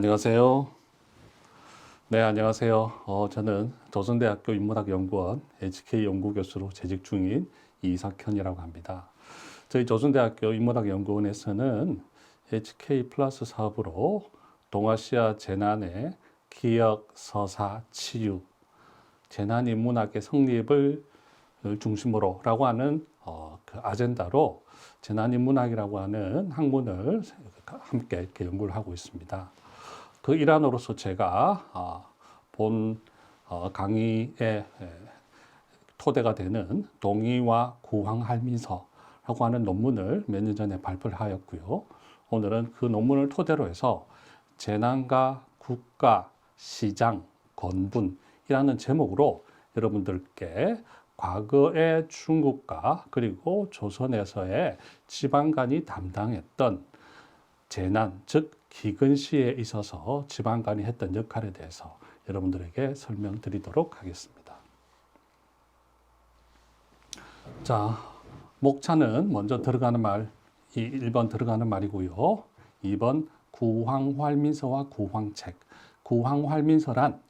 안녕하세요. 네, 안녕하세요. 저는 조선대학교 인문학연구원 HK 연구교수로 재직 중인 이삭현이라고 합니다. 저희 조선대학교 인문학연구원에서는 HK 플러스 사업으로 동아시아 재난의 기억, 서사, 치유, 재난인문학의 성립을 중심으로라고 하는 그 아젠다로 재난인문학이라고 하는 학문을 함께 이렇게 연구를 하고 있습니다. 그 일환으로서 제가 본 강의의 토대가 되는 동의와 구황할민서라고 하는 논문을 몇 년 전에 발표를 하였고요. 오늘은 그 논문을 토대로 해서 재난과 국가, 시장, 건분이라는 제목으로 여러분들께 과거의 중국과 그리고 조선에서의 지방간이 담당했던 재난, 즉 기근 시에 있어서 지방간이 했던 역할에 대해서 여러분들에게 설명드리도록 하겠습니다. 자, 목차는 먼저 들어가는 말, 1번 들어가는 말이고요. 2번 구황활민서와 구황책. 구황활민서란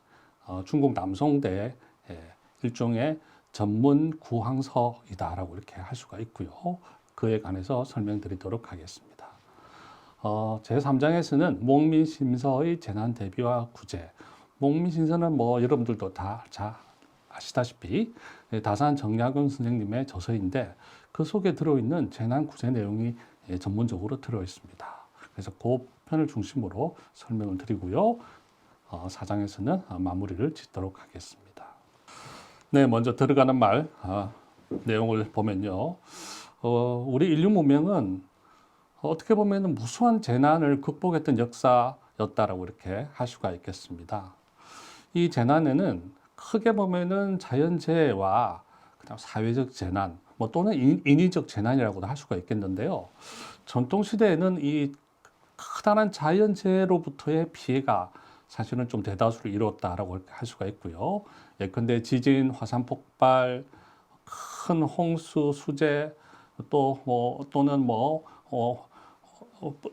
중국 남송대의 일종의 전문 구황서이다라고 이렇게 할 수가 있고요. 그에 관해서 설명드리도록 하겠습니다. 제3장에서는 목민심서의 재난 대비와 구제. 목민심서는 여러분들도 다 잘 아시다시피 다산 정약용 선생님의 저서인데 그 속에 들어있는 재난 구제 내용이 전문적으로 들어있습니다. 그래서 그 편을 중심으로 설명을 드리고요. 4장에서는 마무리를 짓도록 하겠습니다. 네, 먼저 들어가는 말 내용을 보면요. 우리 인류 문명은 어떻게 보면 무수한 재난을 극복했던 역사였다라고 이렇게 할 수가 있겠습니다. 이 재난에는 크게 보면은 자연재해와 그다음 사회적 재난, 또는 인위적 재난이라고도 할 수가 있겠는데요. 전통 시대에는 이 커다란 자연재해로부터의 피해가 사실은 좀 대다수를 이뤘다라고 할 수가 있고요. 예컨대 지진, 화산 폭발, 큰 홍수, 수재, 또는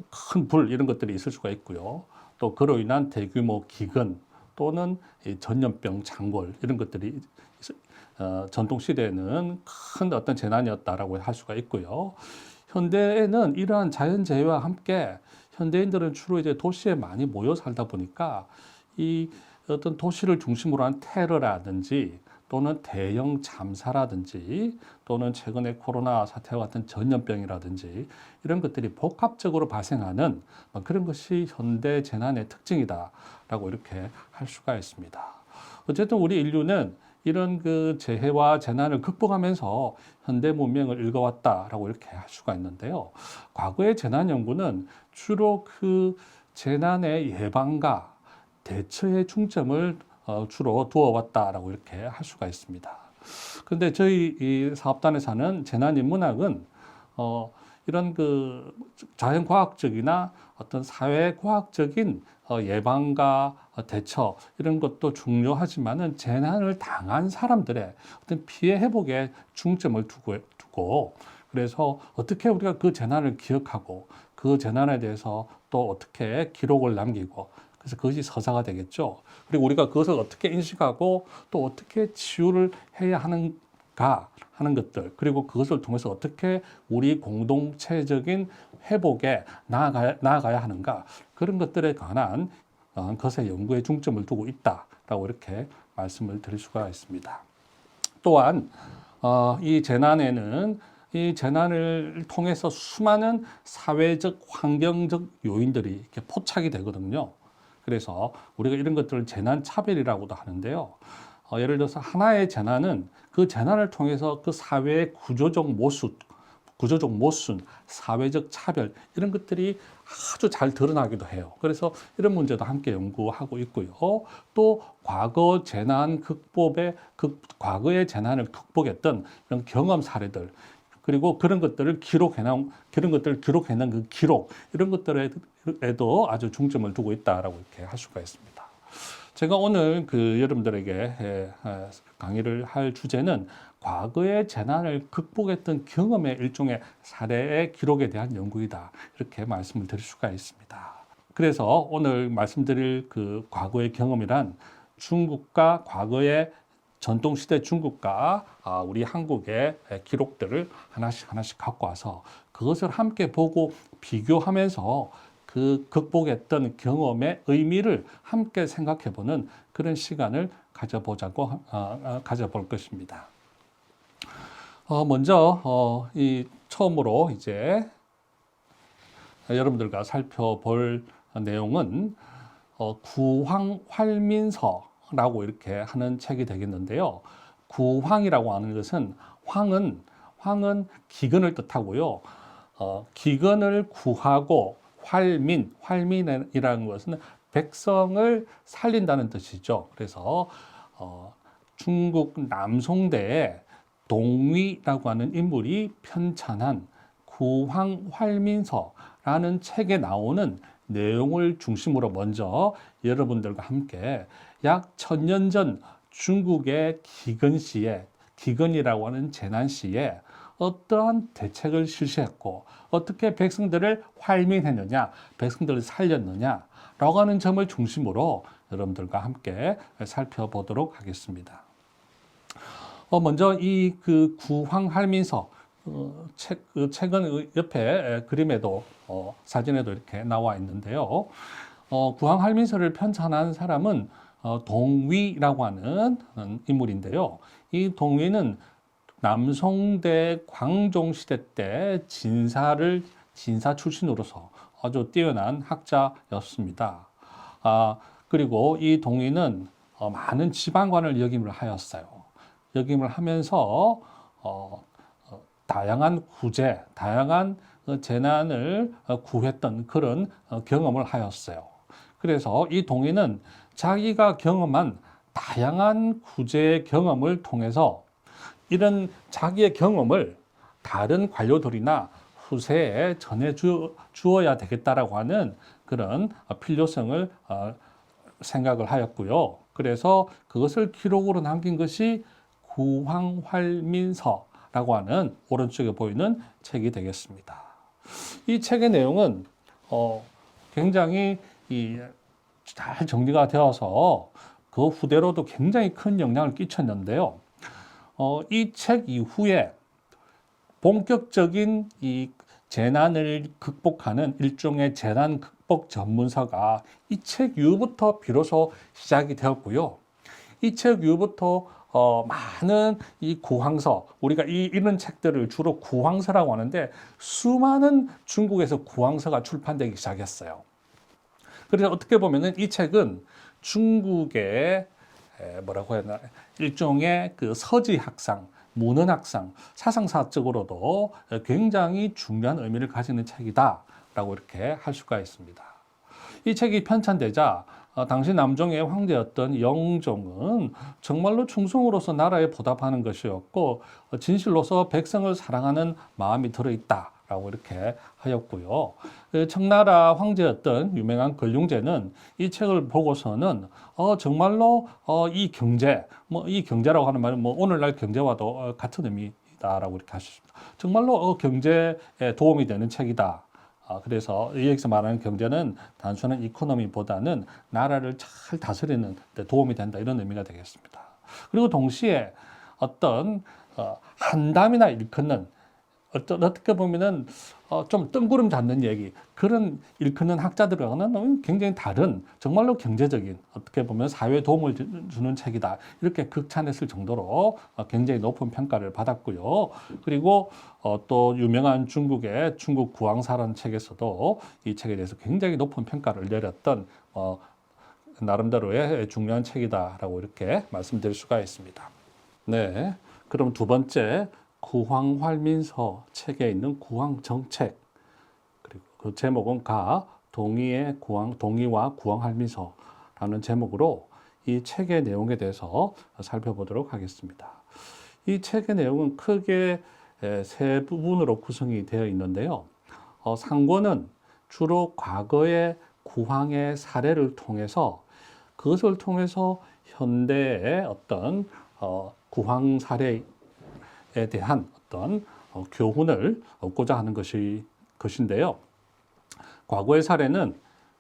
큰 불 이런 것들이 있을 수가 있고요. 또 그로 인한 대규모 기근 또는 전염병, 창궐 이런 것들이 전통 시대에는 큰 어떤 재난이었다라고 할 수가 있고요. 현대에는 이러한 자연재해와 함께 현대인들은 주로 이제 도시에 많이 모여 살다 보니까 이 어떤 도시를 중심으로 한 테러라든지 또는 대형 참사라든지 또는 최근에 코로나 사태와 같은 전염병이라든지 이런 것들이 복합적으로 발생하는 그런 것이 현대 재난의 특징이다라고 이렇게 할 수가 있습니다. 어쨌든 우리 인류는 이런 그 재해와 재난을 극복하면서 현대 문명을 읽어왔다라고 이렇게 할 수가 있는데요. 과거의 재난 연구는 주로 그 재난의 예방과 대처에 중점을 주로 두어왔다라고 이렇게 할 수가 있습니다. 그런데 저희 이 사업단에서는 재난인문학은 이런 그 자연과학적이나 어떤 사회과학적인 예방과 대처 이런 것도 중요하지만은 재난을 당한 사람들의 어떤 피해 회복에 중점을 두고 그래서 어떻게 우리가 그 재난을 기억하고 그 재난에 대해서 또 어떻게 기록을 남기고 그래서 그것이 서사가 되겠죠. 그리고 우리가 그것을 어떻게 인식하고 또 어떻게 치유를 해야 하는가 하는 것들, 그리고 그것을 통해서 어떻게 우리 공동체적인 회복에 나아가야 하는가 그런 것들에 관한 것의 연구에 중점을 두고 있다라고 이렇게 말씀을 드릴 수가 있습니다. 또한 이 재난에는 이 재난을 통해서 수많은 사회적, 환경적 요인들이 이렇게 포착이 되거든요. 그래서 우리가 이런 것들을 재난 차별이라고도 하는데요. 예를 들어서 하나의 재난은 그 재난을 통해서 그 사회의 구조적 모순, 사회적 차별 이런 것들이 아주 잘 드러나기도 해요. 그래서 이런 문제도 함께 연구하고 있고요. 또 과거 재난 과거의 재난을 극복했던 이런 경험 사례들 그리고 그런 것들을 기록해놓은 그 기록 이런 것들에도 아주 중점을 두고 있다라고 이렇게 할 수가 있습니다. 제가 오늘 그 여러분들에게 강의를 할 주제는 과거의 재난을 극복했던 경험의 일종의 사례의 기록에 대한 연구이다. 이렇게 말씀을 드릴 수가 있습니다. 그래서 오늘 말씀드릴 그 과거의 경험이란 중국과 과거의 전통시대 중국과 우리 한국의 기록들을 하나씩 갖고 와서 그것을 함께 보고 비교하면서 그 극복했던 경험의 의미를 함께 생각해보는 그런 시간을 가져볼 것입니다. 먼저 처음으로 이제 여러분들과 살펴볼 내용은 구황활민서라고 이렇게 하는 책이 되겠는데요. 구황이라고 하는 것은 황은 기근을 뜻하고요. 기근을 구하고 활민이라는 것은 백성을 살린다는 뜻이죠. 그래서 중국 남송대에 동위라고 하는 인물이 편찬한 구황활민서라는 책에 나오는 내용을 중심으로 먼저 여러분들과 함께 약 1000년 전 중국의 기근이라고 하는 재난 시에 어떠한 대책을 실시했고 어떻게 백성들을 활민했느냐, 백성들을 살렸느냐라고 하는 점을 중심으로 여러분들과 함께 살펴보도록 하겠습니다. 먼저 이 그 구황활민서 책은 옆에 그림에도 사진에도 이렇게 나와 있는데요. 구황활민서를 편찬한 사람은 동위라고 하는 인물인데요. 이 동위는 남송대 광종시대 때 진사 출신으로서 아주 뛰어난 학자였습니다. 그리고 이 동위는 많은 지방관을 역임을 하였어요. 역임을 하면서 다양한 재난을 구했던 그런 경험을 하였어요. 그래서 이 동위는 자기가 경험한 다양한 구제의 경험을 통해서 이런 자기의 경험을 다른 관료들이나 후세에 전해 주어야 되겠다라고 하는 그런 필요성을 생각을 하였고요. 그래서 그것을 기록으로 남긴 것이 구황활민서라고 하는 오른쪽에 보이는 책이 되겠습니다. 이 책의 내용은 굉장히 잘 정리가 되어서 그 후대로도 굉장히 큰 영향을 끼쳤는데요. 이 책 이후에 본격적인 이 재난을 극복하는 일종의 재난 극복 전문서가 이 책 이후부터 비로소 시작이 되었고요. 이 책 이후부터 많은 이 구황서, 우리가 이런 책들을 주로 구황서라고 하는데 수많은 중국에서 구황서가 출판되기 시작했어요. 그래서 어떻게 보면은 이 책은 중국의 뭐라고 해야 되나 일종의 그 서지학상, 문헌학상, 사상사적으로도 굉장히 중요한 의미를 가지는 책이다라고 이렇게 할 수가 있습니다. 이 책이 편찬되자 당시 남종의 황제였던 영종은 정말로 충성으로서 나라에 보답하는 것이었고 진실로서 백성을 사랑하는 마음이 들어있다라고 이렇게 하였고요. 청나라 황제였던 유명한 걸륭제는 이 책을 보고서는 정말로 이 경제라고 하는 말은 오늘날 경제와도 같은 의미다라고 이렇게 하셨습니다. 정말로 경제에 도움이 되는 책이다. 그래서 여기서 말하는 경제는 단순한 이코노미보다는 나라를 잘 다스리는 데 도움이 된다 이런 의미가 되겠습니다. 그리고 동시에 어떤 한담이나 일컫는 어떻게 보면은 좀 뜬구름 잡는 얘기 그런 일컫는 학자들과는 굉장히 다른 정말로 경제적인 어떻게 보면 사회에 도움을 주는 책이다 이렇게 극찬했을 정도로 굉장히 높은 평가를 받았고요. 그리고 또 유명한 중국의 중국 구황사라는 책에서도 이 책에 대해서 굉장히 높은 평가를 내렸던 나름대로의 중요한 책이다라고 이렇게 말씀드릴 수가 있습니다. 네, 그럼 두 번째. 구황활민서 책에 있는 구황정책 그리고 그 제목은 동의와 구황활민서라는 제목으로 이 책의 내용에 대해서 살펴보도록 하겠습니다. 이 책의 내용은 크게 세 부분으로 구성이 되어 있는데요. 상권은 주로 과거의 구황의 사례를 통해서 그것을 통해서 현대의 어떤 구황 사례 에 대한 어떤 교훈을 얻고자 하는 것인데요. 과거의 사례는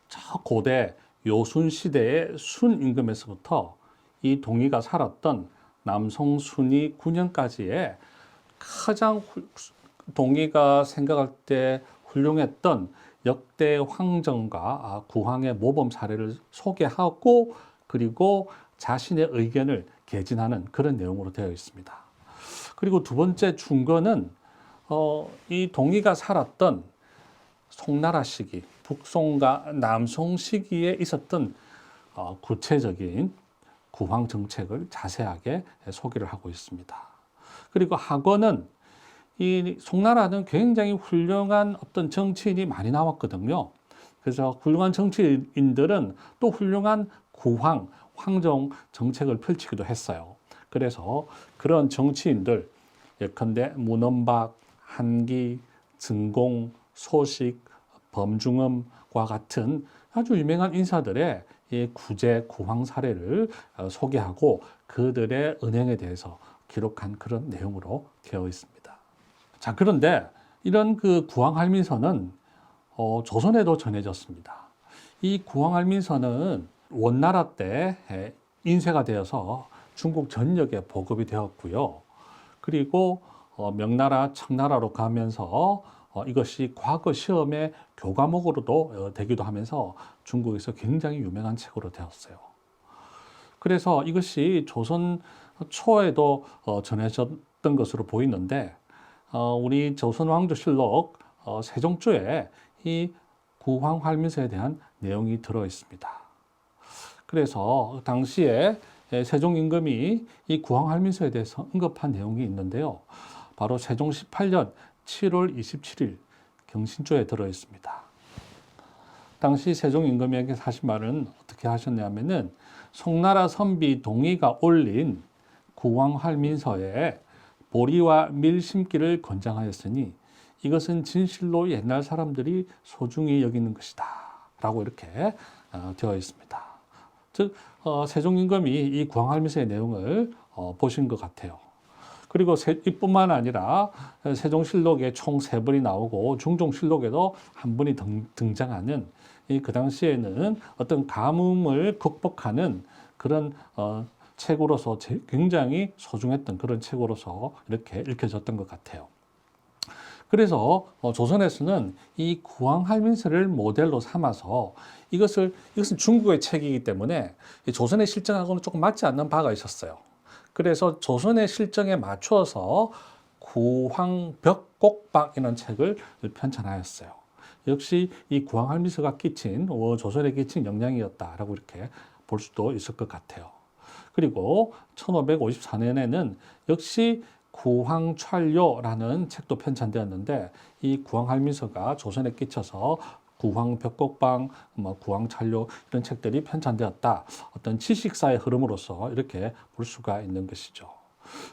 저 고대 요순 시대의 순 임금에서부터 이 동이가 살았던 남송 순위 9년까지의 가장 동이가 생각할 때 훌륭했던 역대 황정과 구황의 모범 사례를 소개하고 그리고 자신의 의견을 개진하는 그런 내용으로 되어 있습니다. 그리고 두 번째 중거는 이 동이가 살았던 송나라 시기, 북송과 남송 시기에 있었던 구체적인 구황 정책을 자세하게 소개를 하고 있습니다. 그리고 하권은 이 송나라는 굉장히 훌륭한 어떤 정치인이 많이 나왔거든요. 그래서 훌륭한 정치인들은 또 훌륭한 구황, 황정 정책을 펼치기도 했어요. 그래서 그런 정치인들, 예컨대 문헌박, 한기, 증공, 소식, 범중음과 같은 아주 유명한 인사들의 이 구제, 구황 사례를 소개하고 그들의 은행에 대해서 기록한 그런 내용으로 되어 있습니다. 자, 그런데 이런 그 구황할민서는 조선에도 전해졌습니다. 이 구황할민서는 원나라 때 인쇄가 되어서 중국 전역에 보급이 되었고요. 그리고 명나라, 청나라로 가면서 이것이 과거 시험의 교과목으로도 되기도 하면서 중국에서 굉장히 유명한 책으로 되었어요. 그래서 이것이 조선 초에도 전해졌던 것으로 보이는데 우리 조선왕조실록 세종조에 이 구황할민서에 대한 내용이 들어 있습니다. 그래서 당시에 세종 임금이 이 구황할민서에 대해서 언급한 내용이 있는데요. 바로 세종 18년 7월 27일 경신조에 들어 있습니다. 당시 세종 임금에게 하신 말은 어떻게 하셨냐면은 송나라 선비 동이가 올린 구황할민서에 보리와 밀 심기를 권장하였으니 이것은 진실로 옛날 사람들이 소중히 여기는 것이다 라고 이렇게 되어 있습니다. 즉 세종 임금이 이 구황할민서의 내용을 보신 것 같아요. 그리고 이뿐만 아니라 세종실록에 총 3번이 나오고 중종실록에도 한 번이 등장하는 그 당시에는 어떤 가뭄을 극복하는 그런 책으로서 굉장히 소중했던 그런 책으로서 이렇게 읽혀졌던 것 같아요. 그래서 조선에서는 이 구황할민서를 모델로 삼아서 이것은 중국의 책이기 때문에 조선의 실정하고는 조금 맞지 않는 바가 있었어요. 그래서 조선의 실정에 맞추어서 구황벽곡방이라는 책을 편찬하였어요. 역시 이 구황할민서가 끼친 조선에 끼친 영향이었다라고 이렇게 볼 수도 있을 것 같아요. 그리고 1554년에는 역시 구황찰료라는 책도 편찬되었는데 이 구황할민서가 조선에 끼쳐서 구황벽곡방, 구황찰료 이런 책들이 편찬되었다. 어떤 지식사의 흐름으로서 이렇게 볼 수가 있는 것이죠.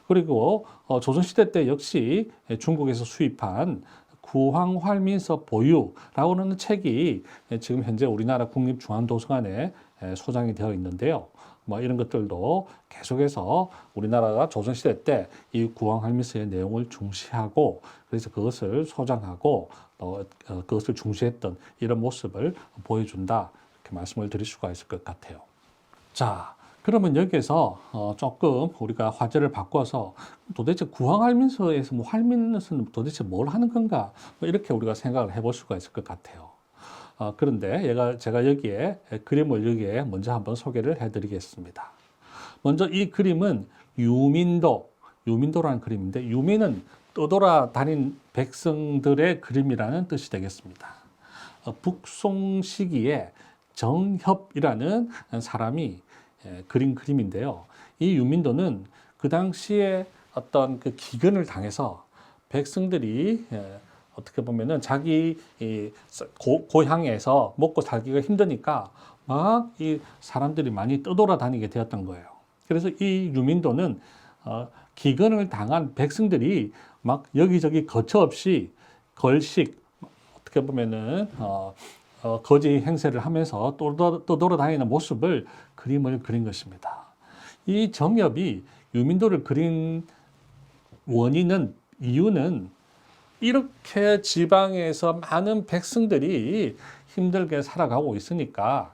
그리고 조선시대 때 역시 중국에서 수입한 구황할민서 보유라고 하는 책이 지금 현재 우리나라 국립중앙도서관에 소장이 되어 있는데요. 이런 것들도 계속해서 우리나라가 조선시대 때 이 구황할민서의 내용을 중시하고 그래서 그것을 소장하고 그것을 중시했던 이런 모습을 보여준다 이렇게 말씀을 드릴 수가 있을 것 같아요. 자, 그러면 여기에서 조금 우리가 화제를 바꿔서 도대체 구황할민서에서 할민서는 도대체 뭘 하는 건가 이렇게 우리가 생각을 해볼 수가 있을 것 같아요. 그런데 제가 여기에 그림을 여기에 먼저 한번 소개를 해드리겠습니다. 먼저 이 그림은 유민도라는 그림인데 유민은 떠돌아다닌 백성들의 그림이라는 뜻이 되겠습니다. 북송 시기에 정협이라는 사람이 그린 그림인데요. 이 유민도는 그 당시에 어떤 그 기근을 당해서 백성들이 어떻게 보면은 자기 고향에서 먹고 살기가 힘드니까 막 이 사람들이 많이 떠돌아다니게 되었던 거예요. 그래서 이 유민도는 기근을 당한 백성들이 막 여기저기 거처 없이 걸식 어떻게 보면은 거지 행세를 하면서 떠돌아다니는 모습을 그림을 그린 것입니다. 이 정엽이 유민도를 그린 이유는 이렇게 지방에서 많은 백성들이 힘들게 살아가고 있으니까,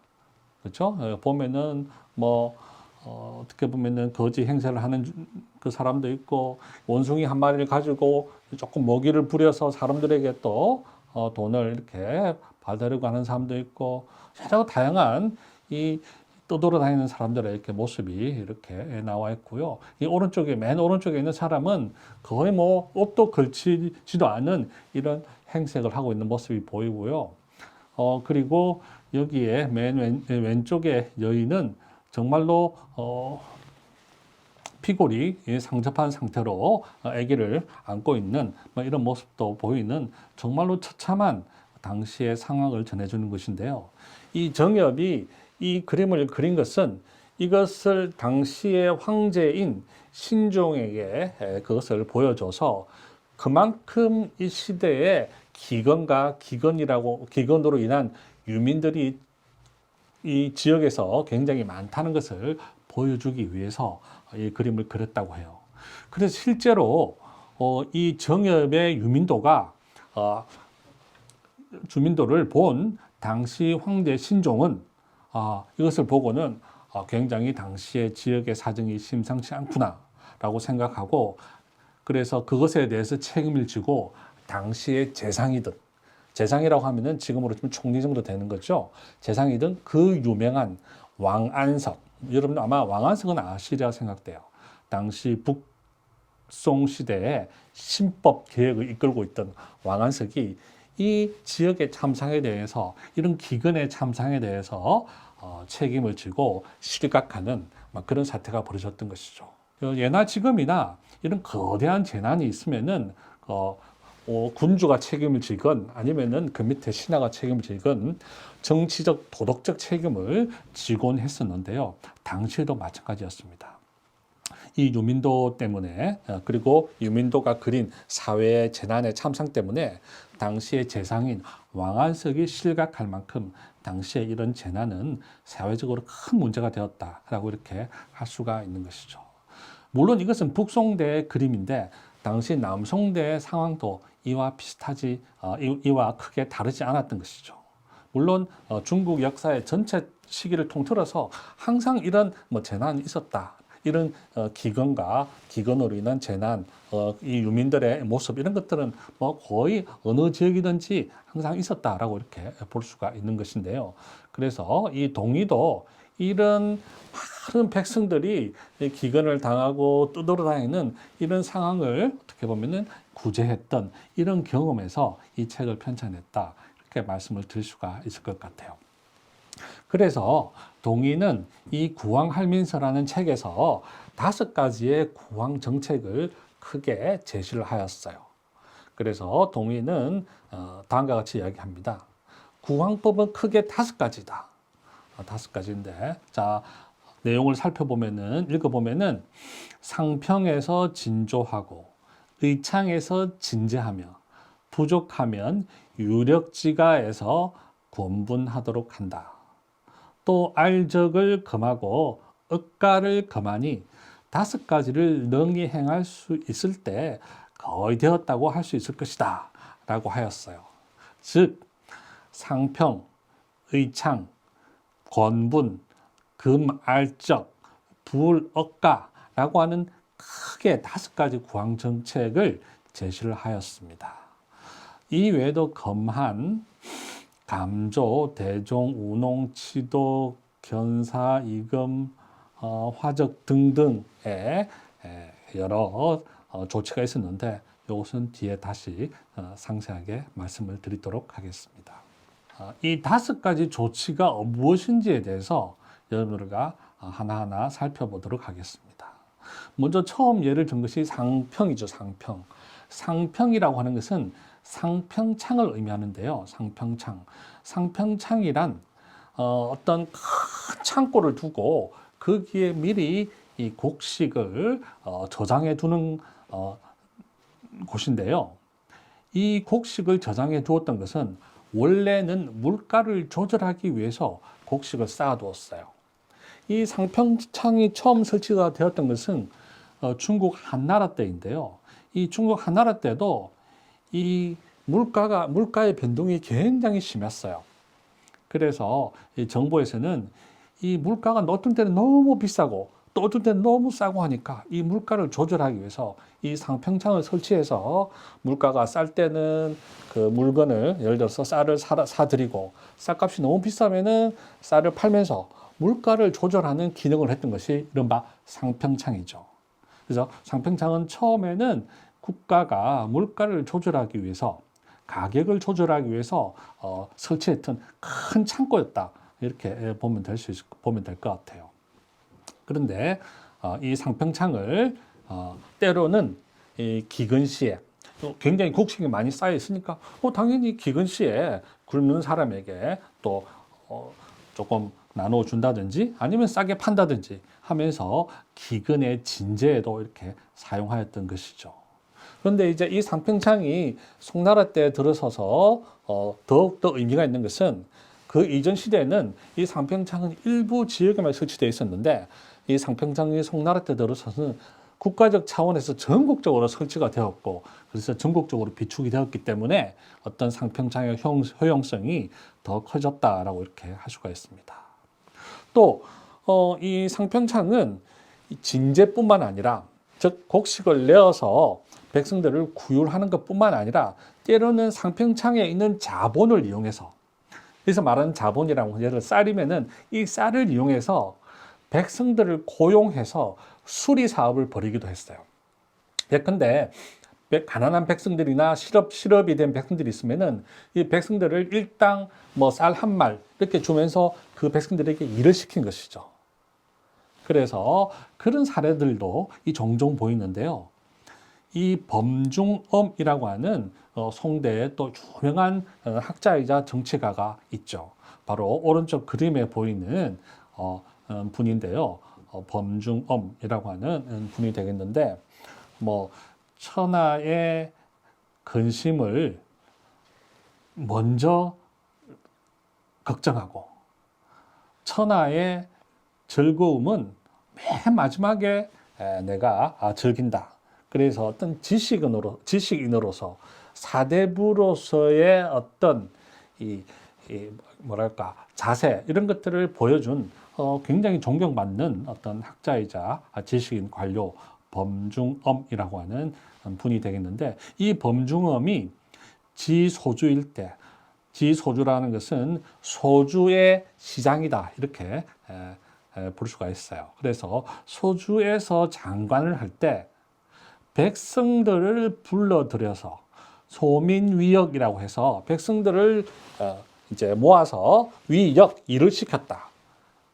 그렇죠? 보면은 뭐 어떻게 보면은 거지 행세를 하는 그 사람도 있고, 원숭이 한 마리를 가지고 조금 먹이를 부려서 사람들에게 또 돈을 이렇게 받으려고 하는 사람도 있고, 여러 다양한 이 떠돌아다니는 사람들의 이렇게 모습이 이렇게 나와 있고요. 이 오른쪽에, 맨 오른쪽에 있는 사람은 거의 뭐 옷도 걸치지도 않은 이런 행색을 하고 있는 모습이 보이고요. 그리고 여기에 맨 왼쪽에 여인은 정말로 피골이 상접한 상태로 아기를 안고 있는 뭐 이런 모습도 보이는 정말로 처참한 당시의 상황을 전해주는 것인데요. 이 정엽이 이 그림을 그린 것은 이것을 당시의 황제인 신종에게 그것을 보여줘서 그만큼 이 시대에 기근으로 인한 유민들이 이 지역에서 굉장히 많다는 것을 보여주기 위해서 이 그림을 그렸다고 해요. 그래서 실제로 이 정엽의 주민도를 본 당시 황제 신종은 이것을 보고는 굉장히 당시의 지역의 사정이 심상치 않구나라고 생각하고, 그래서 그것에 대해서 책임을 지고 당시의 재상이라고 하면은 지금으로 치면 총리 정도 되는 거죠. 재상이든 그 유명한 왕안석, 여러분 아마 왕안석은 아시리라 생각돼요. 당시 북송 시대에 신법 개혁을 이끌고 있던 왕안석이 이 지역의 참상에 대해서, 이런 기근의 참상에 대해서 책임을 지고 실각하는 그런 사태가 벌어졌던 것이죠. 예나 지금이나 이런 거대한 재난이 있으면은 군주가 책임을 지건 아니면은 그 밑에 신하가 책임을 지건 정치적 도덕적 책임을 지곤 했었는데요. 당시에도 마찬가지였습니다. 이 유민도 때문에, 그리고 유민도가 그린 사회의 재난의 참상 때문에 당시의 재상인 왕안석이 실각할 만큼 당시에 이런 재난은 사회적으로 큰 문제가 되었다라고 이렇게 할 수가 있는 것이죠. 물론 이것은 북송대의 그림인데 당시 남송대의 상황도 이와 이와 크게 다르지 않았던 것이죠. 물론 중국 역사의 전체 시기를 통틀어서 항상 이런 재난이 있었다. 이런 기근으로 인한 재난, 이 유민들의 모습, 이런 것들은 거의 어느 지역이든지 항상 있었다라고 이렇게 볼 수가 있는 것인데요. 그래서 이 동이도 이런 많은 백성들이 기근을 당하고 떠돌아다니는 이런 상황을 어떻게 보면은 구제했던 이런 경험에서 이 책을 편찬했다, 이렇게 말씀을 드릴 수가 있을 것 같아요. 그래서 동의는 이 구황할민서라는 책에서 5가지의 구황 정책을 크게 제시를 하였어요. 그래서 동의는 다음과 같이 이야기합니다. 구황법은 크게 5가지다. 5가지인데, 자, 내용을 읽어보면은 상평에서 진조하고, 의창에서 진제하며, 부족하면 유력지가에서 권분하도록 한다. 또 알적을 금하고 억가를 금하니 5가지를 능히 행할 수 있을 때 거의 되었다고 할 수 있을 것이다 라고 하였어요. 즉 상평, 의창, 권분, 금알적, 불억가라고 하는 크게 5가지 구황정책을 제시를 하였습니다. 이 외에도 검한, 감조, 대종, 운홍, 치도, 견사, 이금, 화적 등등의 여러 조치가 있었는데 이것은 뒤에 다시 상세하게 말씀을 드리도록 하겠습니다. 이 5가지 조치가 무엇인지에 대해서 여러분들과 하나하나 살펴보도록 하겠습니다. 먼저 처음 예를 든 것이 상평이죠. 상평이라고 하는 것은 상평창을 의미하는데요. 상평창이란 어떤 큰 창고를 두고 거기에 미리 이 곡식을 저장해 두는 곳인데요. 이 곡식을 저장해 두었던 것은 원래는 물가를 조절하기 위해서 곡식을 쌓아 두었어요. 이 상평창이 처음 설치가 되었던 것은 중국 한나라 때인데요. 이 중국 한나라 때도 이 물가의 변동이 굉장히 심했어요. 그래서 이 정부에서는 이 물가가 어떤 때는 너무 비싸고 또 어떤 때는 너무 싸고 하니까 이 물가를 조절하기 위해서 이 상평창을 설치해서 물가가 쌀 때는 그 물건을 예를 들어서 쌀을 사드리고 쌀값이 너무 비싸면은 쌀을 팔면서 물가를 조절하는 기능을 했던 것이 이른바 상평창이죠. 그래서 상평창은 처음에는 국가가 물가를 조절하기 위해서 가격을 조절하기 위해서 설치했던 큰 창고였다. 이렇게 보면 될 것 같아요. 그런데 이 상평창을 때로는 이 기근시에 굉장히 곡식이 많이 쌓여 있으니까 당연히 기근시에 굶는 사람에게 또 조금 나눠 준다든지 아니면 싸게 판다든지 하면서 기근의 진제에도 이렇게 사용하였던 것이죠. 그런데 이제 이 상평창이 송나라 때 들어서서 더욱더 의미가 있는 것은 그 이전 시대에는 이 상평창은 일부 지역에만 설치되어 있었는데 이 상평창이 송나라 때 들어서는 국가적 차원에서 전국적으로 설치가 되었고 그래서 전국적으로 비축이 되었기 때문에 어떤 상평창의 효용성이 더 커졌다라고 이렇게 할 수가 있습니다. 또 이 상평창은 진제뿐만 아니라 즉 곡식을 내어서 백성들을 구휼하는 것뿐만 아니라 때로는 상평창에 있는 자본을 이용해서 그래서 말하는 자본이라고 예를 들어 쌀이면은 이 쌀을 이용해서 백성들을 고용해서 수리 사업을 벌이기도 했어요. 예컨대 가난한 백성들이나 실업이 된 백성들이 있으면은 이 백성들을 일당 뭐 쌀 한 말 이렇게 주면서 그 백성들에게 일을 시킨 것이죠. 그래서 그런 사례들도 종종 보이는데요. 이 범중엄이라고 하는 송대의 또 유명한 학자이자 정치가가 있죠. 바로 오른쪽 그림에 보이는 분인데요. 범중엄이라고 하는 분이 되겠는데 뭐 천하의 근심을 먼저 걱정하고 천하의 즐거움은 맨 마지막에 내가 즐긴다. 그래서 어떤 지식인으로서 사대부로서의 어떤 뭐랄까 자세 이런 것들을 보여준 굉장히 존경받는 어떤 학자이자 지식인 관료 범중엄이라고 하는 분이 되겠는데 이 범중엄이 지소주일 때 지소주라는 것은 소주의 시장이다 이렇게 볼 수가 있어요. 그래서 소주에서 장관을 할 때 백성들을 불러들여서 소민위역이라고 해서 백성들을 이제 모아서 일을 시켰다.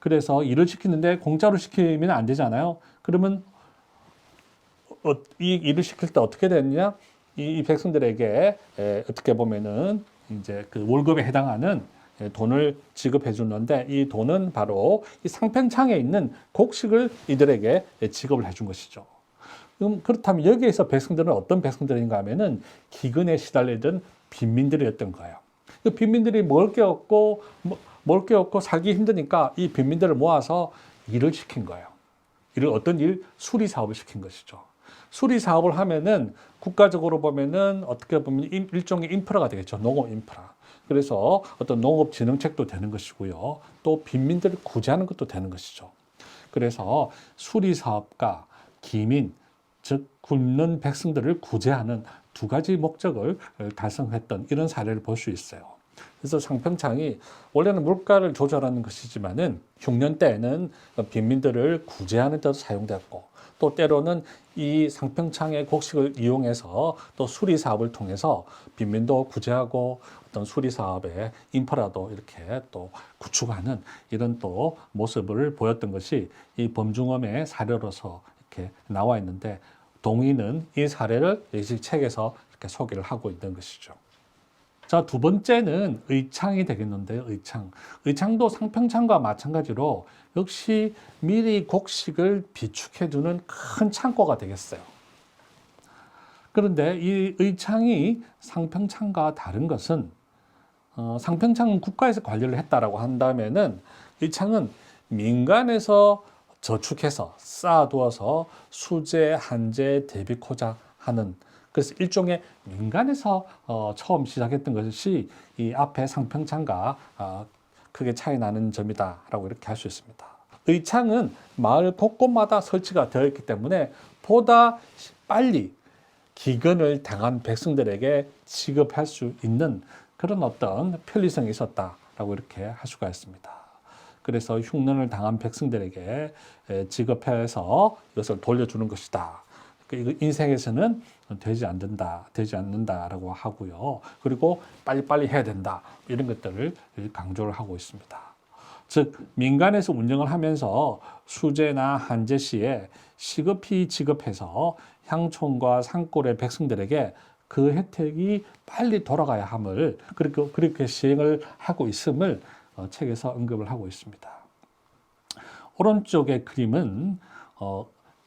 그래서 일을 시키는데 공짜로 시키면 안 되잖아요. 그러면 이 일을 시킬 때 어떻게 됐냐? 이 백성들에게 어떻게 보면은 이제 그 월급에 해당하는 돈을 지급해 주는데 이 돈은 바로 이 상평창에 있는 곡식을 이들에게 지급을 해준 것이죠. 그렇다면 여기에서 백성들은 어떤 백성들인가 하면은 기근에 시달리던 빈민들이었던 거예요. 그 빈민들이 먹을 게 없고 살기 힘드니까 이 빈민들을 모아서 일을 시킨 거예요. 어떤 일? 수리 사업을 시킨 것이죠. 수리 사업을 하면은 국가적으로 보면은 어떻게 보면 일종의 인프라가 되겠죠. 농업 인프라. 그래서 어떤 농업 진흥책도 되는 것이고요. 또 빈민들을 구제하는 것도 되는 것이죠. 그래서 수리 사업과 기민, 즉 굶는 백성들을 구제하는 두 가지 목적을 달성했던 이런 사례를 볼 수 있어요. 그래서 상평창이 원래는 물가를 조절하는 것이지만은 흉년 때에는 빈민들을 구제하는 데도 사용되었고 또 때로는 이 상평창의 곡식을 이용해서 또 수리 사업을 통해서 빈민도 구제하고 어떤 수리 사업의 인프라도 이렇게 또 구축하는 이런 또 모습을 보였던 것이 이 범중엄의 사례로서 이렇게 나와 있는데 동의는 이 사례를 이 책에서 이렇게 소개를 하고 있는 것이죠. 자, 두 번째는 의창이 되겠는데요. 의창도 상평창과 마찬가지로 역시 미리 곡식을 비축해두는 큰 창고가 되겠어요. 그런데 이 의창이 상평창과 다른 것은 상평창은 국가에서 관리를 했다라고 한다면은 의창은 민간에서 저축해서 쌓아두어서 수재, 한재, 대비코자 하는 그래서 일종의 민간에서 처음 시작했던 것이 이 앞에 상평창과 크게 차이 나는 점이다라고 이렇게 할 수 있습니다. 의창은 마을 곳곳마다 설치가 되어 있기 때문에 보다 빨리 기근을 당한 백성들에게 지급할 수 있는 그런 어떤 편리성이 있었다라고 이렇게 할 수가 있습니다. 그래서 흉년을 당한 백성들에게 지급해서 이것을 돌려주는 것이다. 이거 인생에서는 되지 않는다라고 하고요. 그리고 빨리빨리 해야 된다. 이런 것들을 강조를 하고 있습니다. 즉 민간에서 운영을 하면서 수재나 한제 시에 시급히 지급해서 향촌과 산골의 백성들에게 그 혜택이 빨리 돌아가야 함을 그렇게 시행을 하고 있음을 책에서 언급을 하고 있습니다. 오른쪽의 그림은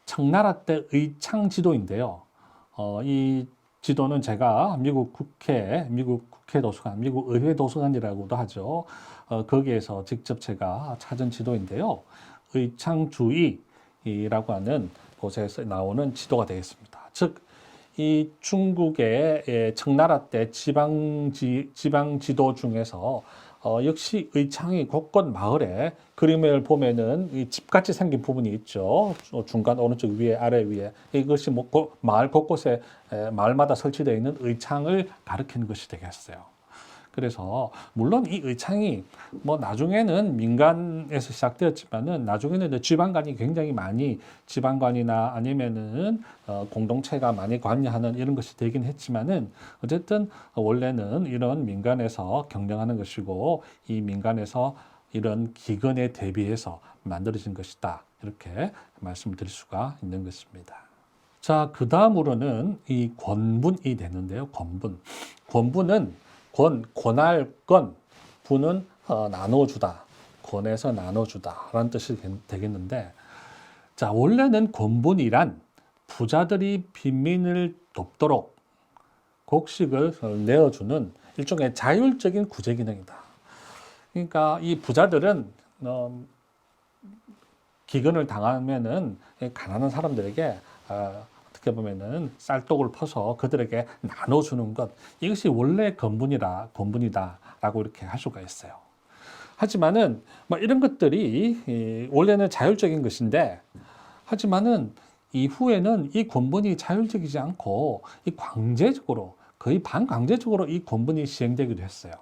청나라 때 의창 지도인데요. 이 지도는 제가 미국 국회 도서관, 미국 의회 도서관이라고도 하죠. 거기에서 직접 제가 찾은 지도인데요. 의창주의라고 하는 곳에서 나오는 지도가 되겠습니다. 즉, 이 중국의 청나라 때 지방 지도 중에서 역시 의창이 곳곳 마을에 그림을 보면은 이 집같이 생긴 부분이 있죠. 중간 오른쪽 위에 아래 위에 이것이 마을 곳곳에 마을마다 설치되어 있는 의창을 가리키는 것이 되겠어요. 그래서 물론 이 의창이 나중에는 민간에서 시작되었지만은 나중에는 지방관이 굉장히 많이 지방관이나 아니면은 공동체가 많이 관여하는 이런 것이 되긴 했지만은 어쨌든 원래는 이런 민간에서 경영하는 것이고 이 민간에서 이런 기근에 대비해서 만들어진 것이다. 이렇게 말씀을 드릴 수가 있는 것입니다. 자, 그 다음으로는 이 권분이 되는데요. 권분은 권할 건, 분은 나눠주다, 권해서 나눠주다 라는 뜻이 되겠는데, 자, 원래는 권분이란 부자들이 빈민을 돕도록 곡식을 내어주는 일종의 자율적인 구제 기능이다. 그러니까 이 부자들은 기근을 당하면은 가난한 사람들에게 어떻게 보면은 쌀떡을 퍼서 그들에게 나눠주는 것, 이것이 원래 권분이다라고 이렇게 할 수가 있어요. 하지만은 이런 것들이 원래는 자율적인 것인데, 하지만은 이후에는 이 권분이 자율적이지 않고 이 광제적으로, 거의 반강제적으로 이 권분이 시행되기도 했어요.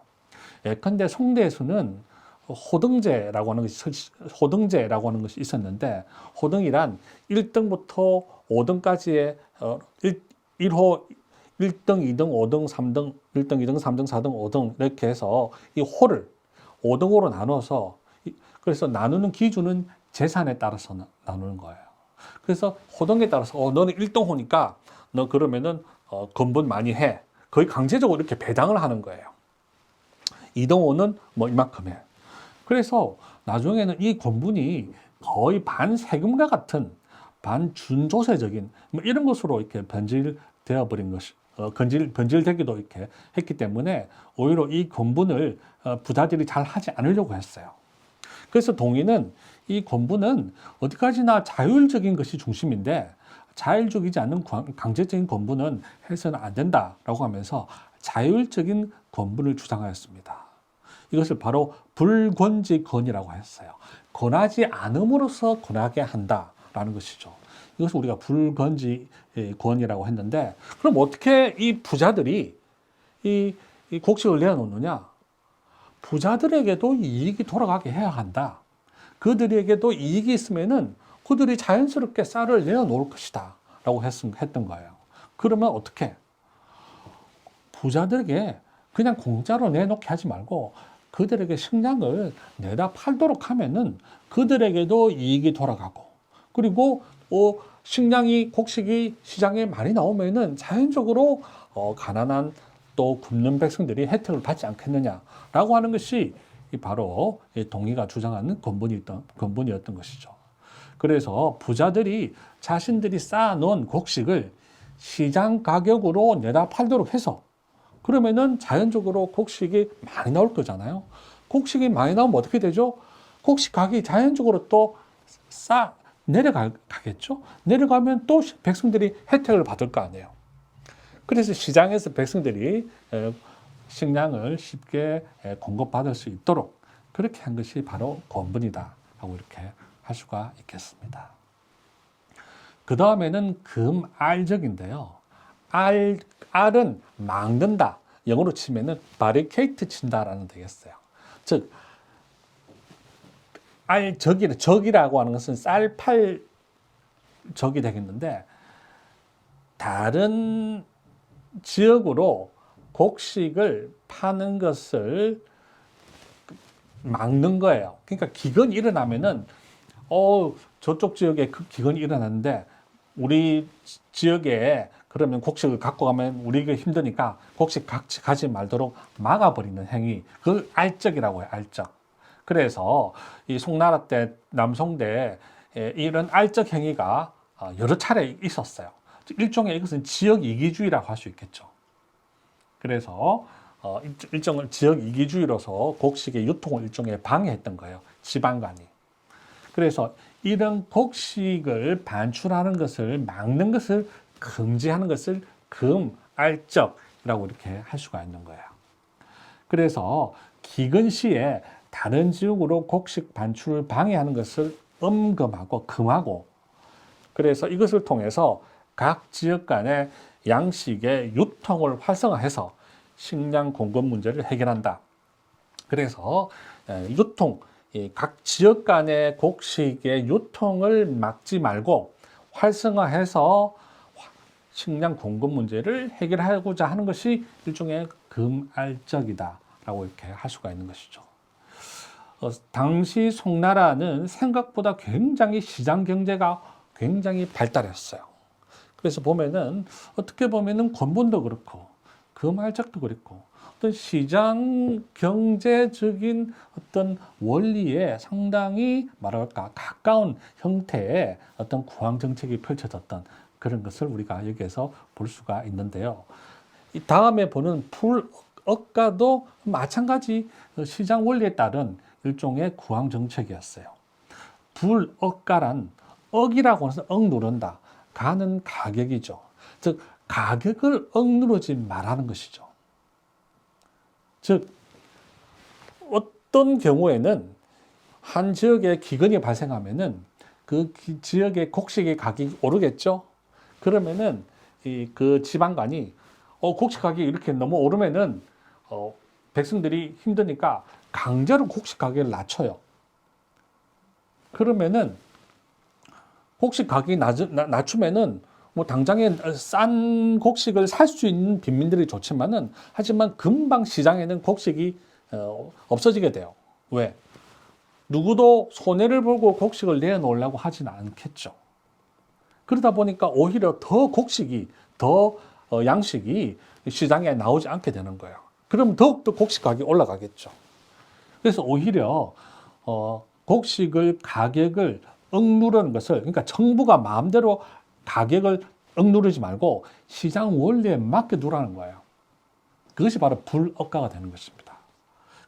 예컨대 송대에서는 호등제라고 하는 것이 있었는데, 호등이란 1등부터 5등까지의 1호 1등, 2등, 5등, 3등, 1등, 2등, 3등, 4등, 5등 이렇게 해서 이 호를 5등으로 나눠서, 그래서 나누는 기준은 재산에 따라서 나누는 거예요. 그래서 호등에 따라서 너는 1등호니까 너 그러면은 권분 많이 해. 거의 강제적으로 이렇게 배당을 하는 거예요. 2등호는 이만큼 해. 그래서 나중에는 이 권분이 거의 반세금과 같은 반준조세적인 이런 것으로 이렇게 변질되어 버린 것이 변질되기도 이렇게 했기 때문에 오히려 이 권분을 부자들이 잘 하지 않으려고 했어요. 그래서 동의는 이 권분은 어디까지나 자율적인 것이 중심인데, 자율적이지 않는 강제적인 권분은 해서는 안 된다라고 하면서 자율적인 권분을 주장하였습니다. 이것을 바로 불권지권이라고 했어요. 권하지 않음으로써 권하게 한다라는 것이죠. 이것을 우리가 불권지권이라고 했는데, 그럼 어떻게 이 부자들이 이 곡식을 내어놓느냐? 부자들에게도 이익이 돌아가게 해야 한다. 그들에게도 이익이 있으면은 그들이 자연스럽게 쌀을 내어놓을 것이다 라고 했던 거예요. 그러면 어떻게? 부자들에게 그냥 공짜로 내놓게 하지 말고 그들에게 식량을 내다 팔도록 하면은 그들에게도 이익이 돌아가고, 그리고 곡식이 시장에 많이 나오면은 자연적으로 가난한 또 굶는 백성들이 혜택을 받지 않겠느냐라고 하는 것이 바로 동의가 주장하는 근본이었던 것이죠. 그래서 부자들이 자신들이 쌓아놓은 곡식을 시장 가격으로 내다 팔도록 해서, 그러면은 자연적으로 곡식이 많이 나올 거잖아요. 곡식이 많이 나오면 어떻게 되죠? 곡식 가격이 자연적으로 또 내려가겠죠? 내려가면 또 백성들이 혜택을 받을 거 아니에요. 그래서 시장에서 백성들이 식량을 쉽게 공급받을 수 있도록 그렇게 한 것이 바로 권분이다 하고 이렇게 할 수가 있겠습니다. 그 다음에는 금알적인데요. 알은 막는다. 영어로 치면은 바리케이트 친다라는 되겠어요. 즉 적이라고 하는 것은 쌀팔 적이 되겠는데, 다른 지역으로 곡식을 파는 것을 막는 거예요. 그러니까 기근이 일어나면은 저쪽 지역에 그 기근이 일어났는데 우리 지역에 그러면 곡식을 갖고 가면 우리가 힘드니까 곡식 가지 말도록 막아버리는 행위, 그걸 알적이라고 해요. 알적. 그래서 이 송나라 때, 남송대 이런 알적 행위가 여러 차례 있었어요. 일종의 이것은 지역 이기주의라고 할 수 있겠죠. 그래서 일정을 지역 이기주의로서 곡식의 유통을 일종의 방해했던 거예요. 지방간이. 그래서 이런 곡식을 반출하는 것을 막는 것을 금지하는 것을 금알적이라고 이렇게 할 수가 있는 거예요. 그래서 기근 시에 다른 지역으로 곡식 반출을 방해하는 것을 금하고 그래서 이것을 통해서 각 지역 간의 양식의 유통을 활성화해서 식량 공급 문제를 해결한다. 그래서 각 지역 간의 곡식의 유통을 막지 말고 활성화해서 식량 공급 문제를 해결하고자 하는 것이 일종의 금알적이다라고 이렇게 할 수가 있는 것이죠. 당시 송나라는 생각보다 굉장히 시장 경제가 굉장히 발달했어요. 그래서 보면은 어떻게 보면은 권분도 그렇고 금알적도 그렇고 어떤 시장 경제적인 어떤 원리에 상당히 말할까 가까운 형태의 어떤 구황 정책이 펼쳐졌던 그런 것을 우리가 여기에서 볼 수가 있는데요. 이 다음에 보는 불억가도 마찬가지 시장 원리에 따른 일종의 구황 정책이었어요. 불억가란 억이라고 해서 억 누른다. 가는 가격이죠. 즉 가격을 억누르지 말라는 것이죠. 즉 어떤 경우에는 한 지역에 기근이 발생하면은 그 지역의 곡식의 가격이 오르겠죠. 그러면은 그 지방간이 곡식 가격이 이렇게 너무 오르면은 백성들이 힘드니까 강제로 곡식 가격을 낮춰요. 그러면은 곡식 가격이 낮추면은 뭐 당장에 싼 곡식을 살 수 있는 빈민들이 좋지만은 하지만 금방 시장에는 곡식이 없어지게 돼요. 왜? 누구도 손해를 보고 곡식을 내놓으려고 하지는 않겠죠. 그러다 보니까 오히려 더 양식이 시장에 나오지 않게 되는 거예요. 그럼 더욱더 곡식 가격이 올라가겠죠. 그래서 오히려 곡식을 가격을 억누르는 것을, 그러니까 정부가 마음대로 가격을 억누르지 말고 시장 원리에 맞게 두라는 거예요. 그것이 바로 불억가가 되는 것입니다.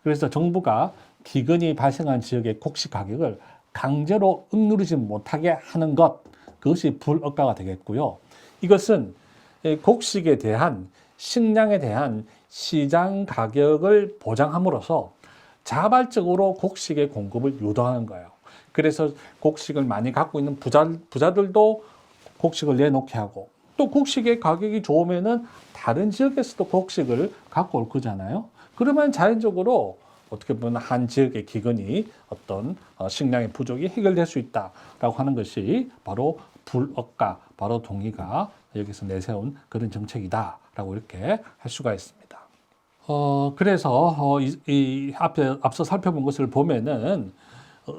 그래서 정부가 기근이 발생한 지역의 곡식 가격을 강제로 억누르지 못하게 하는 것, 그것이 불억가가 되겠고요. 이것은 곡식에 대한, 식량에 대한 시장 가격을 보장함으로써 자발적으로 곡식의 공급을 유도하는 거예요. 그래서 곡식을 많이 갖고 있는 부자들도 곡식을 내놓게 하고, 또 곡식의 가격이 좋으면은 다른 지역에서도 곡식을 갖고 올 거잖아요. 그러면 자연적으로 어떻게 보면 한 지역의 기근이 어떤 식량의 부족이 해결될 수 있다라고 하는 것이 바로 불억가, 바로 동의가 여기서 내세운 그런 정책이다라고 이렇게 할 수가 있습니다. 그래서 앞서 살펴본 것을 보면은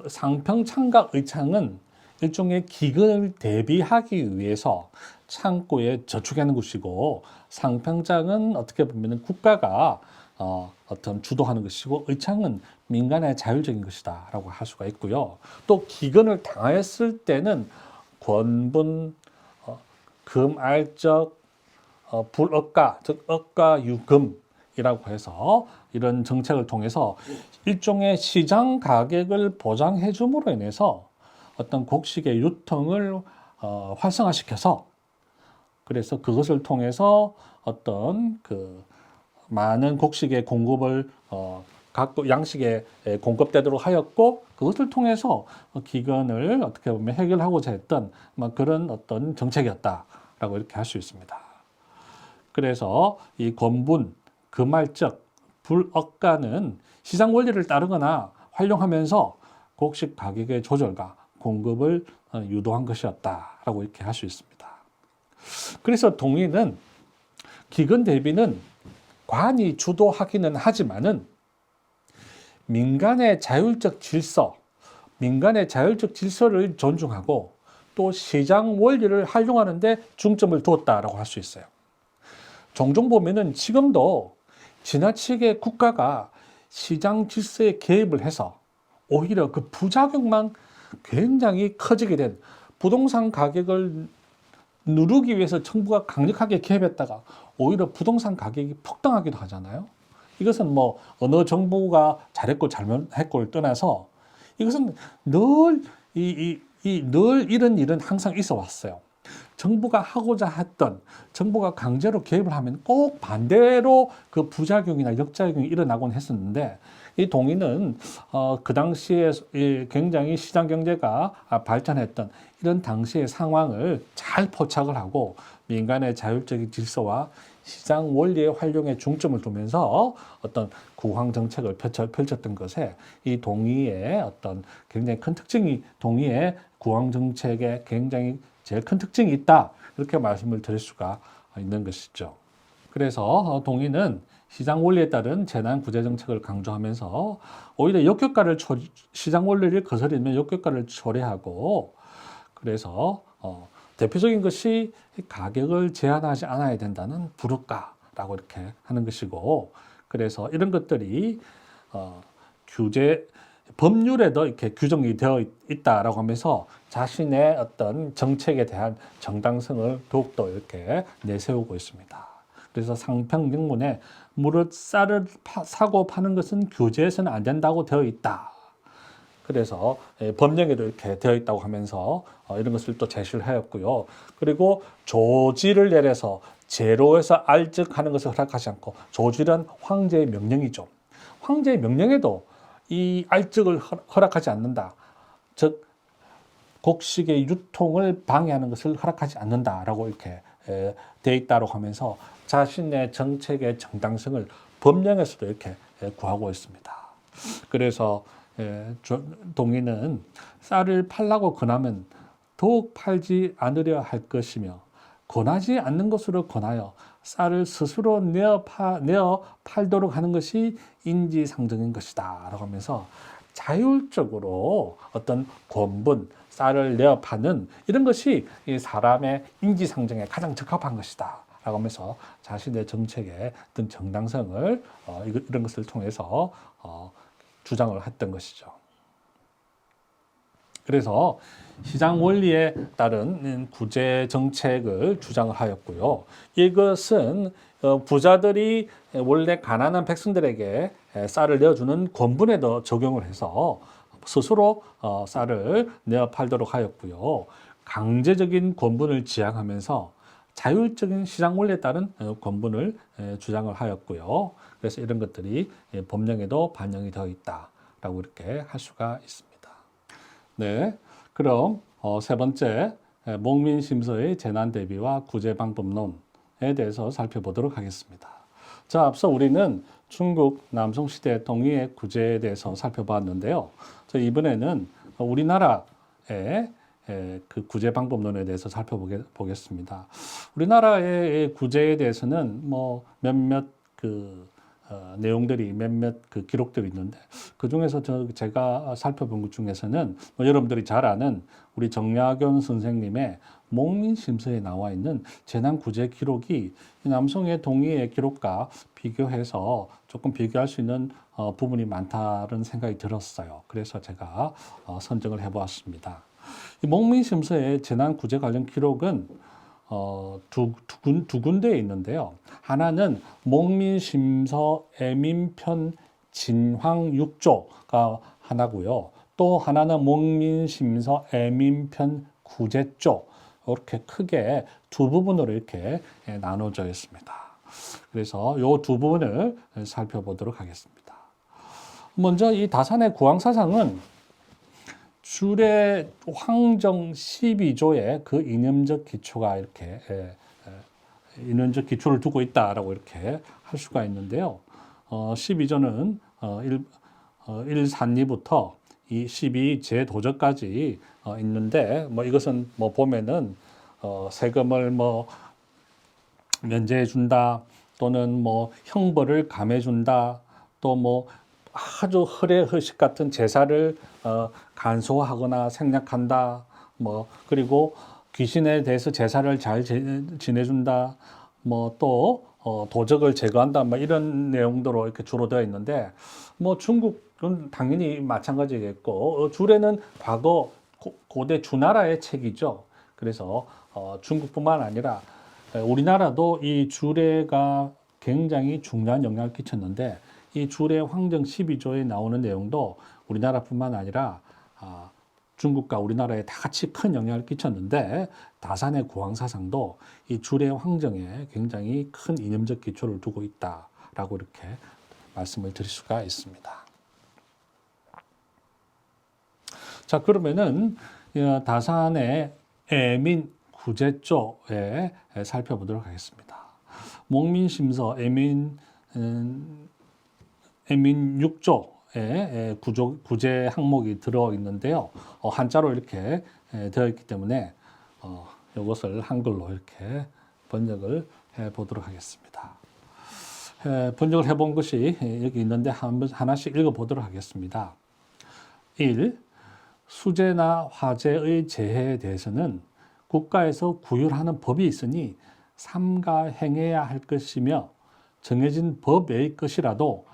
상평창과 의창은 일종의 기근을 대비하기 위해서 창고에 저축하는 것이고, 상평장은 어떻게 보면 국가가 어떤 주도하는 것이고, 의창은 민간의 자율적인 것이다라고 할 수가 있고요. 또 기근을 당했을 때는 권분, 금알적, 불억가, 즉 억가유금이라고 해서 이런 정책을 통해서 일종의 시장 가격을 보장해 줌으로 인해서 어떤 곡식의 유통을 활성화시켜서, 그래서 그것을 통해서 어떤 그 많은 곡식의 공급을 각 양식에 공급되도록 하였고 그것을 통해서 기근을 어떻게 보면 해결하고자 했던 그런 어떤 정책이었다라고 이렇게 할 수 있습니다. 그래서 이 권분, 금할적, 불억가는 시장 원리를 따르거나 활용하면서 곡식 가격의 조절과 공급을 유도한 것이었다라고 이렇게 할 수 있습니다. 그래서 동의는 기근 대비는 관이 주도하기는 하지만은 민간의 자율적 질서를 존중하고 또 시장 원리를 활용하는 데 중점을 두었다라고 할 수 있어요. 종종 보면은 지금도 지나치게 국가가 시장 질서에 개입을 해서 오히려 그 부작용만 굉장히 커지게 된 부동산 가격을 누르기 위해서 정부가 강력하게 개입했다가 오히려 부동산 가격이 폭등하기도 하잖아요. 이것은 뭐 어느 정부가 잘했고 잘못했고를 떠나서 이것은 늘 이런 일은 항상 있어 왔어요. 정부가 하고자 했던, 정부가 강제로 개입을 하면 꼭 반대로 그 부작용이나 역작용이 일어나곤 했었는데, 이 동의는 그 당시에 굉장히 시장 경제가 발전했던 이런 당시의 상황을 잘 포착을 하고 민간의 자율적인 질서와 시장 원리의 활용에 중점을 두면서 어떤 구황 정책을 펼쳤던 것에 이 동의의 어떤 굉장히 큰 특징이, 동의의 구황 정책에 굉장히 제일 큰 특징이 있다, 이렇게 말씀을 드릴 수가 있는 것이죠. 그래서 동의는 시장 원리에 따른 재난 구제 정책을 강조하면서 오히려 역효과를 시장 원리를 거스르면 역효과를 초래하고, 그래서 대표적인 것이 가격을 제한하지 않아야 된다는 불효과라고 이렇게 하는 것이고, 그래서 이런 것들이 법률에도 이렇게 규정이 되어 있다라고 하면서 자신의 어떤 정책에 대한 정당성을 더욱더 이렇게 내세우고 있습니다. 그래서 상평등문에 무릇 쌀을 사고 파는 것은 규제해서는 안 된다고 되어 있다. 그래서 법령에도 이렇게 되어 있다고 하면서 이런 것을 또 제시를 하였고요. 그리고 조지를 내려서 제로에서 알적하는 것을 허락하지 않고, 조지란 황제의 명령이죠. 황제의 명령에도 이 알적을 허락하지 않는다. 즉 곡식의 유통을 방해하는 것을 허락하지 않는다라고 이렇게 되어 있다고 하면서 자신의 정책의 정당성을 법령에서도 이렇게 구하고 있습니다. 그래서 동의는 쌀을 팔라고 권하면 더욱 팔지 않으려 할 것이며, 권하지 않는 것으로 권하여 쌀을 스스로 내어 팔도록 하는 것이 인지상정인 것이다 라고 하면서 자율적으로 어떤 권분, 쌀을 내어 파는 이런 것이 이 사람의 인지상정에 가장 적합한 것이다 라고 하면서 자신의 정책의 어떤 정당성을 이런 것을 통해서 주장을 했던 것이죠. 그래서 시장 원리에 따른 구제 정책을 주장을 하였고요. 이것은 부자들이 원래 가난한 백성들에게 쌀을 내어주는 권분에도 적용을 해서 스스로 쌀을 내어 팔도록 하였고요. 강제적인 권분을 지향하면서 자율적인 시장 원리에 따른 권분을 주장을 하였고요. 그래서 이런 것들이 법령에도 반영이 되어 있다라고 이렇게 할 수가 있습니다. 네, 그럼 세 번째, 목민심서의 재난 대비와 구제 방법론에 대해서 살펴보도록 하겠습니다. 자, 앞서 우리는 중국 남송시대 동의의 구제에 대해서 살펴봤는데요. 이번에는 우리나라의 그 구제 방법론에 대해서 살펴보겠습니다. 우리나라의 구제에 대해서는 뭐 몇몇 내용들이 몇몇 기록들이 있는데, 그 중에서 제가 살펴본 것 중에서는 여러분들이 잘 아는 우리 정약용 선생님의 목민심서에 나와 있는 재난구제 기록이 남송의 동의의 기록과 비교해서 조금 비교할 수 있는 부분이 많다는 생각이 들었어요. 그래서 제가 선정을 해보았습니다. 이 목민심서의 재난구제 관련 기록은 두 군데에 있는데요. 하나는 목민심서 애민편 진황6조가 하나고요. 또 하나는 목민심서 애민편 구제조, 이렇게 크게 두 부분으로 이렇게 나눠져 있습니다. 그래서 이 두 부분을 살펴보도록 하겠습니다. 먼저 이 다산의 구황사상은 줄의 황정 12조의 그 이념적 기초가 이렇게 이념적 기초를 두고 있다라고 이렇게 할 수가 있는데요. 12조는 1산리부터 이 12제도저까지 있는데 뭐 이것은 뭐 보면은 세금을 뭐 면제해 준다 또는 뭐 형벌을 감해 준다 또 뭐 아주 허례허식 같은 제사를 간소화하거나 생략한다 뭐 그리고 귀신에 대해서 제사를 잘 지내준다 뭐 또 도적을 제거한다 뭐 이런 내용들로 이렇게 주로 되어 있는데 뭐 중국은 당연히 마찬가지겠고 주례는 과거 고대 주나라의 책이죠. 그래서 중국뿐만 아니라 우리나라도 이 주례가 굉장히 중요한 영향을 끼쳤는데 이 주례 황정 12조에 나오는 내용도 우리나라뿐만 아니라 중국과 우리나라에 다 같이 큰 영향을 끼쳤는데 다산의 구황사상도 이 주례 황정에 굉장히 큰 이념적 기초를 두고 있다라고 이렇게 말씀을 드릴 수가 있습니다. 자, 그러면은 다산의 애민 구제조에 살펴보도록 하겠습니다. 목민심서 애민 6조에 구제 항목이 들어 있는데요. 한자로 이렇게 되어 있기 때문에 이것을 한글로 이렇게 번역을 해 보도록 하겠습니다. 번역을 해본 것이 여기 있는데 하나씩 읽어 보도록 하겠습니다. 1. 수재나 화재의 재해에 대해서는 국가에서 구휼하는 법이 있으니 삼가 행해야 할 것이며 정해진 법 외의 것이라도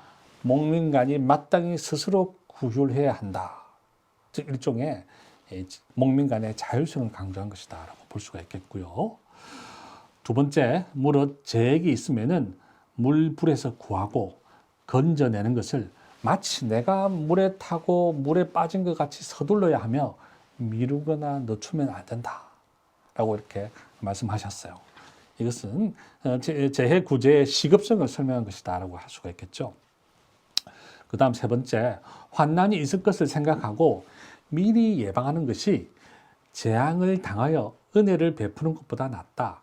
목민간이 마땅히 스스로 구휼해야 한다. 즉 일종의 목민간의 자율성을 강조한 것이다라고 볼 수가 있겠고요. 두 번째, 무릇 재액이 있으면은 물불에서 구하고 건져내는 것을 마치 내가 물에 타고 물에 빠진 것 같이 서둘러야 하며 미루거나 늦추면 안 된다라고 이렇게 말씀하셨어요. 이것은 재해 구제의 시급성을 설명한 것이다라고 할 수가 있겠죠. 그 다음 세 번째, 환난이 있을 것을 생각하고 미리 예방하는 것이 재앙을 당하여 은혜를 베푸는 것보다 낫다.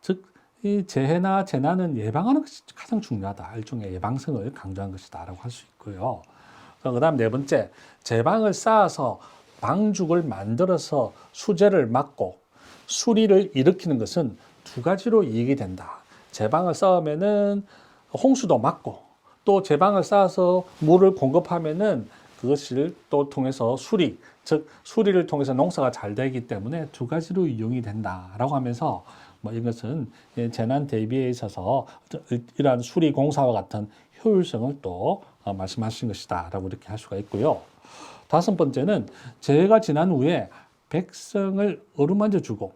즉, 이 재해나 재난은 예방하는 것이 가장 중요하다. 일종의 예방성을 강조한 것이다라고 할 수 있고요. 그 다음 네 번째, 제방을 쌓아서 방죽을 만들어서 수재를 막고 수리를 일으키는 것은 두 가지로 이익이 된다. 제방을 쌓으면은 홍수도 막고 또 제방을 쌓아서 물을 공급하면은 그것을 또 통해서 수리, 즉 수리를 통해서 농사가 잘 되기 때문에 두 가지로 이용이 된다라고 하면서 뭐 이것은 재난 대비에 있어서 이러한 수리 공사와 같은 효율성을 또 말씀하신 것이다라고 이렇게 할 수가 있고요. 다섯 번째는 재해가 지난 후에 백성을 어루만져 주고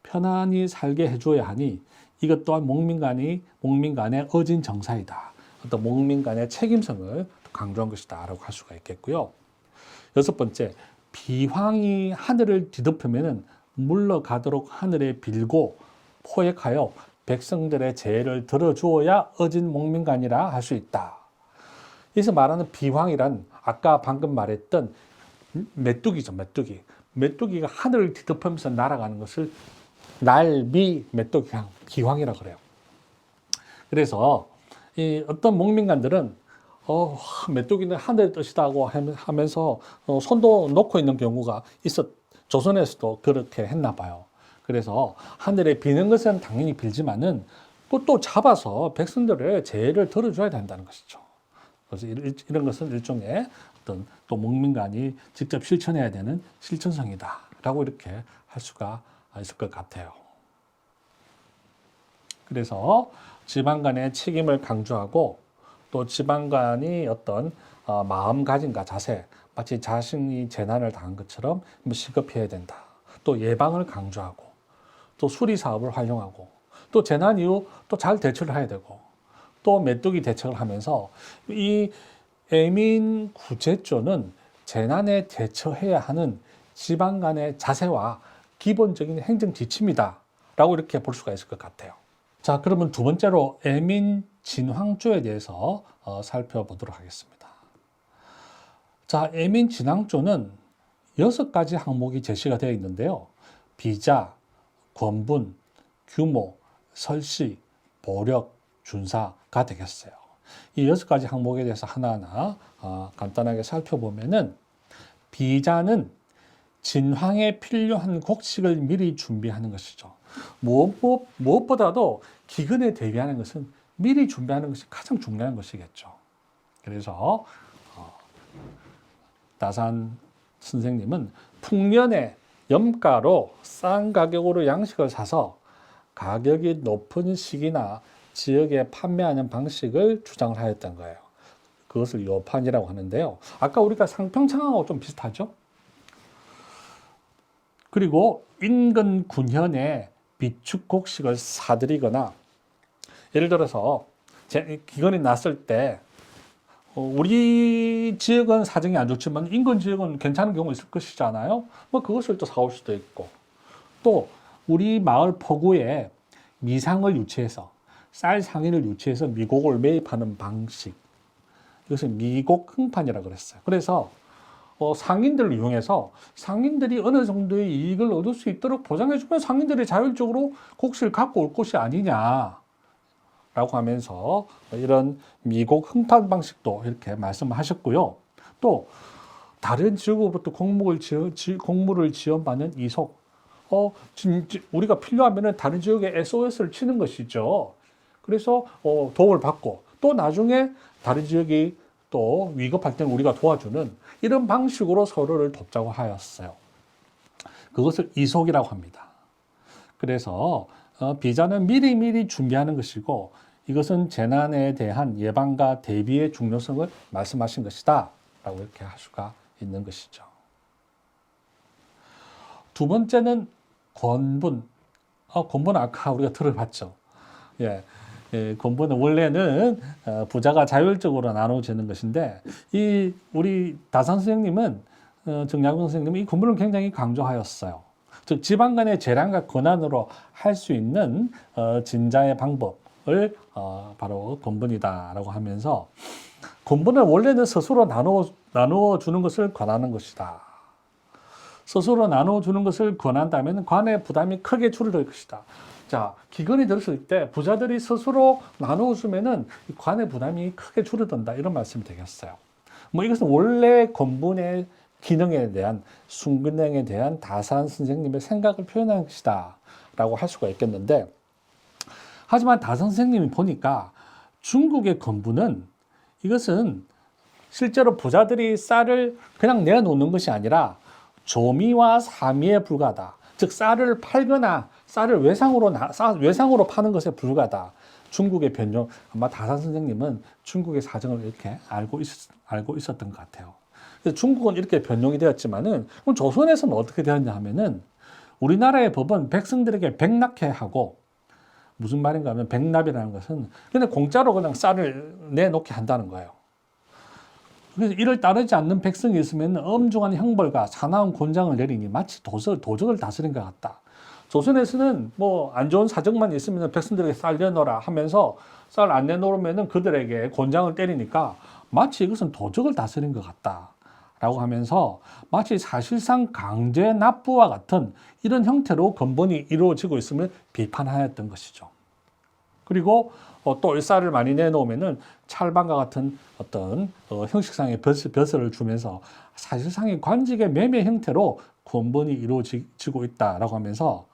편안히 살게 해줘야 하니 이것 또한 목민간의 어진 정사이다. 어떤 목민간의 책임성을 강조한 것이다라고 할 수가 있겠고요. 여섯 번째, 비황이 하늘을 뒤덮으면 물러가도록 하늘에 빌고 포획하여 백성들의 재해를 들어주어야 어진 목민간이라 할 수 있다. 여기서 말하는 비황이란 아까 방금 말했던 메뚜기죠, 메뚜기. 메뚜기가 하늘을 뒤덮으면서 날아가는 것을 날비 메뚜기황, 기황이라고 그래요. 그래서 이 어떤 목민간들은 메뚜기는 하늘의 뜻이다고 하면서 손도 놓고 있는 경우가 조선에서도 그렇게 했나 봐요. 그래서 하늘에 비는 것은 당연히 빌지만은 또 잡아서 백성들의 재해를 들어줘야 된다는 것이죠. 그래서 이런 것은 일종의 어떤 또 목민간이 직접 실천해야 되는 실천성이다라고 이렇게 할 수가 있을 것 같아요. 그래서 지방간의 책임을 강조하고 또 지방간이 어떤 마음가짐과 자세, 마치 자신이 재난을 당한 것처럼 시급해야 된다. 또 예방을 강조하고 또 수리 사업을 활용하고 또 재난 이후 또 잘 대처를 해야 되고 또 메뚜기 대책을 하면서 이 애민 구제조는 재난에 대처해야 하는 지방 간의 자세와 기본적인 행정 지침이다 라고 이렇게 볼 수가 있을 것 같아요. 자, 그러면 두 번째로 애민 진황조에 대해서 살펴보도록 하겠습니다. 자, 애민 진앙조는 6가지 항목이 제시가 되어 있는데요. 비자, 권분, 규모, 설시, 보력, 준사가 되겠어요. 이 6가지 항목에 대해서 하나하나 간단하게 살펴보면은, 비자는 진황에 필요한 곡식을 미리 준비하는 것이죠. 무엇보다도 기근에 대비하는 것은 미리 준비하는 것이 가장 중요한 것이겠죠. 그래서 다산 선생님은 풍년에 염가로 싼 가격으로 양식을 사서 가격이 높은 시기나 지역에 판매하는 방식을 주장을 하였던 거예요. 그것을 요판이라고 하는데요. 아까 우리가 상평창하고 좀 비슷하죠? 그리고 인근 군현에 비축 곡식을 사들이거나, 예를 들어서 기근이 났을 때 우리 지역은 사정이 안 좋지만 인근 지역은 괜찮은 경우 있을 것이잖아요. 뭐 그것을 또 사올 수도 있고, 또 우리 마을 포구에 미상을 유치해서 쌀 상인을 유치해서 미곡을 매입하는 방식, 이것을 미곡 흥판이라고 그랬어요. 그래서 상인들을 이용해서 상인들이 어느 정도의 이익을 얻을 수 있도록 보장해주면 상인들이 자율적으로 곡식을 갖고 올 것이 아니냐라고 하면서 이런 미곡 흥판 방식도 이렇게 말씀하셨고요. 또 다른 지역으로부터 곡물을 지원받는 이속, 우리가 필요하면 다른 지역에 SOS를 치는 것이죠. 그래서 도움을 받고, 또 나중에 다른 지역이 또 위급할 때는 우리가 도와주는 이런 방식으로 서로를 돕자고 하였어요. 그것을 이속이라고 합니다. 그래서 비자는 미리미리 준비하는 것이고, 이것은 재난에 대한 예방과 대비의 중요성을 말씀하신 것이다 라고 이렇게 할 수가 있는 것이죠. 두 번째는 권분. 권분은 아까 우리가 들어봤죠. 권분은 원래는 부자가 자율적으로 나눠지는 것인데, 우리 다산 선생님은, 정약용 선생님은 이 권분을 굉장히 강조하였어요. 즉 지방 간의 재량과 권한으로 할 수 있는 진자의 방법을 바로 권분이다라고 하면서, 권분은 원래는 스스로 나누어 주는 것을 권하는 것이다. 스스로 나눠주는 것을 권한다면 관의 부담이 크게 줄어들 것이다. 자, 기근이 들었을 때 부자들이 스스로 나눠주면은 관의 부담이 크게 줄어든다. 이런 말씀이 되겠어요. 뭐 이것은 원래 권분의 기능에 대한, 순기능에 대한 다산 선생님의 생각을 표현한 것이다 라고 할 수가 있겠는데, 하지만 다산 선생님이 보니까 중국의 권분은, 이것은 실제로 부자들이 쌀을 그냥 내놓는 것이 아니라 조미와 사미에 불과하다. 즉 쌀을 팔거나 쌀을 외상으로 파는 것에 불과하다. 중국의 변종, 아마 다산 선생님은 중국의 사정을 이렇게 알고 있었던 것 같아요. 그래서 중국은 이렇게 변종이 되었지만은, 그럼 조선에서는 어떻게 되었냐 하면은, 우리나라의 법은 백성들에게 백납해 하고, 무슨 말인가 하면 백납이라는 것은 그냥 공짜로 그냥 쌀을 내놓게 한다는 거예요. 그래서 이를 따르지 않는 백성이 있으면 엄중한 형벌과 사나운 곤장을 내리니 마치 도적을 다스린 것 같다. 조선에서는 뭐 안 좋은 사정만 있으면 백성들에게 쌀 내놓으라 하면서 쌀 안 내놓으면 그들에게 곤장을 때리니까 마치 이것은 도적을 다스린 것 같다 라고 하면서, 마치 사실상 강제 납부와 같은 이런 형태로 건본이 이루어지고 있음을 비판하였던 것이죠. 그리고 또 쌀을 많이 내놓으면은 찰방과 같은 어떤 형식상의 벼슬을 주면서 사실상의 관직의 매매 형태로 권본이 이루어지고 있다라고 하면서,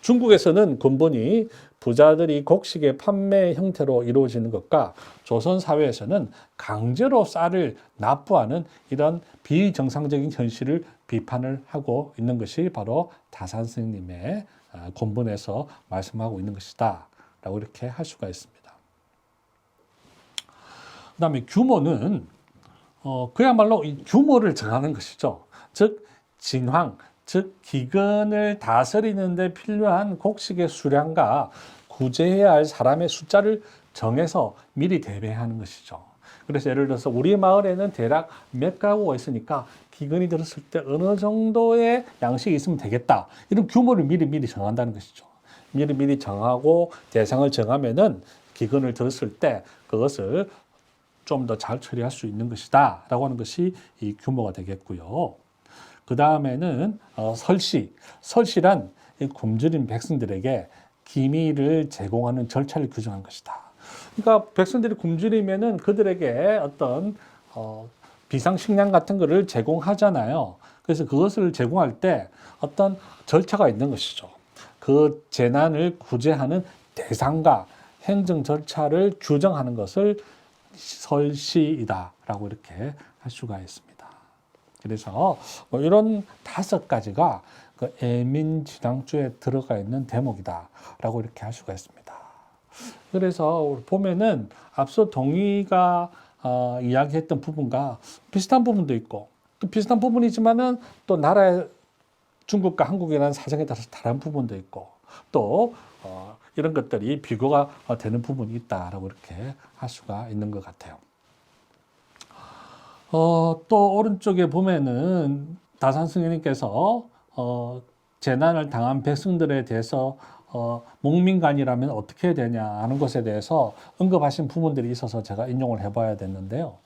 중국에서는 권본이 부자들이 곡식의 판매 형태로 이루어지는 것과 조선 사회에서는 강제로 쌀을 납부하는 이런 비정상적인 현실을 비판을 하고 있는 것이 바로 다산 스님의 권본에서 말씀하고 있는 것이다 라고 이렇게 할 수가 있습니다. 그 다음에 규모는 그야말로 이 규모를 정하는 것이죠. 즉 진황, 즉 기근을 다스리는 데 필요한 곡식의 수량과 구제해야 할 사람의 숫자를 정해서 미리 대비하는 것이죠. 그래서 예를 들어서 우리 마을에는 대략 몇 가구가 있으니까 기근이 들었을 때 어느 정도의 양식이 있으면 되겠다. 이런 규모를 미리 정한다는 것이죠. 미리 정하고 대상을 정하면은 기근을 들었을 때 그것을 좀 더 잘 처리할 수 있는 것이다 라고 하는 것이 이 규모가 되겠고요. 그 다음에는 설시란 이 굶주린 백성들에게 기밀을 제공하는 절차를 규정한 것이다. 그러니까 백성들이 굶주리면은 그들에게 어떤 비상식량 같은 거를 제공하잖아요. 그래서 그것을 제공할 때 어떤 절차가 있는 것이죠. 그 재난을 구제하는 대상과 행정 절차를 규정하는 것을 설시이다라고 이렇게 할 수가 있습니다. 그래서 뭐 이런 5가지가 그 애민지당주에 들어가 있는 대목이다라고 이렇게 할 수가 있습니다. 그래서 보면은 앞서 동의가 이야기했던 부분과 비슷한 부분도 있고 또 비슷한 부분이지만은 또 나라의 중국과 한국이라는 사정에 따라서 다른 부분도 있고 또 이런 것들이 비교가 되는 부분이 있다라고 이렇게 할 수가 있는 것 같아요. 또 오른쪽에 보면은 다산 스님께서 재난을 당한 백성들에 대해서 목민간이라면 어떻게 해야 되냐 하는 것에 대해서 언급하신 부분들이 있어서 제가 인용을 해보았는데요.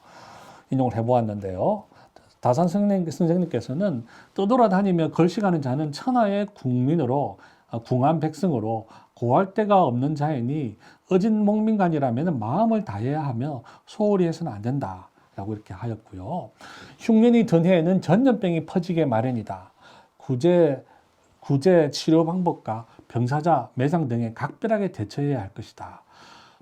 다산 선생님께서는 떠돌아다니며 걸식하는 자는 천하의 국민으로 궁한 백성으로 고할 데가 없는 자이니 어진 목민간이라면 마음을 다해야 하며 소홀히 해서는 안 된다 라고 이렇게 하였고요. 흉년이 든 해에는 전염병이 퍼지게 마련이다. 구제 치료 방법과 병사자, 매상 등에 각별하게 대처해야 할 것이다.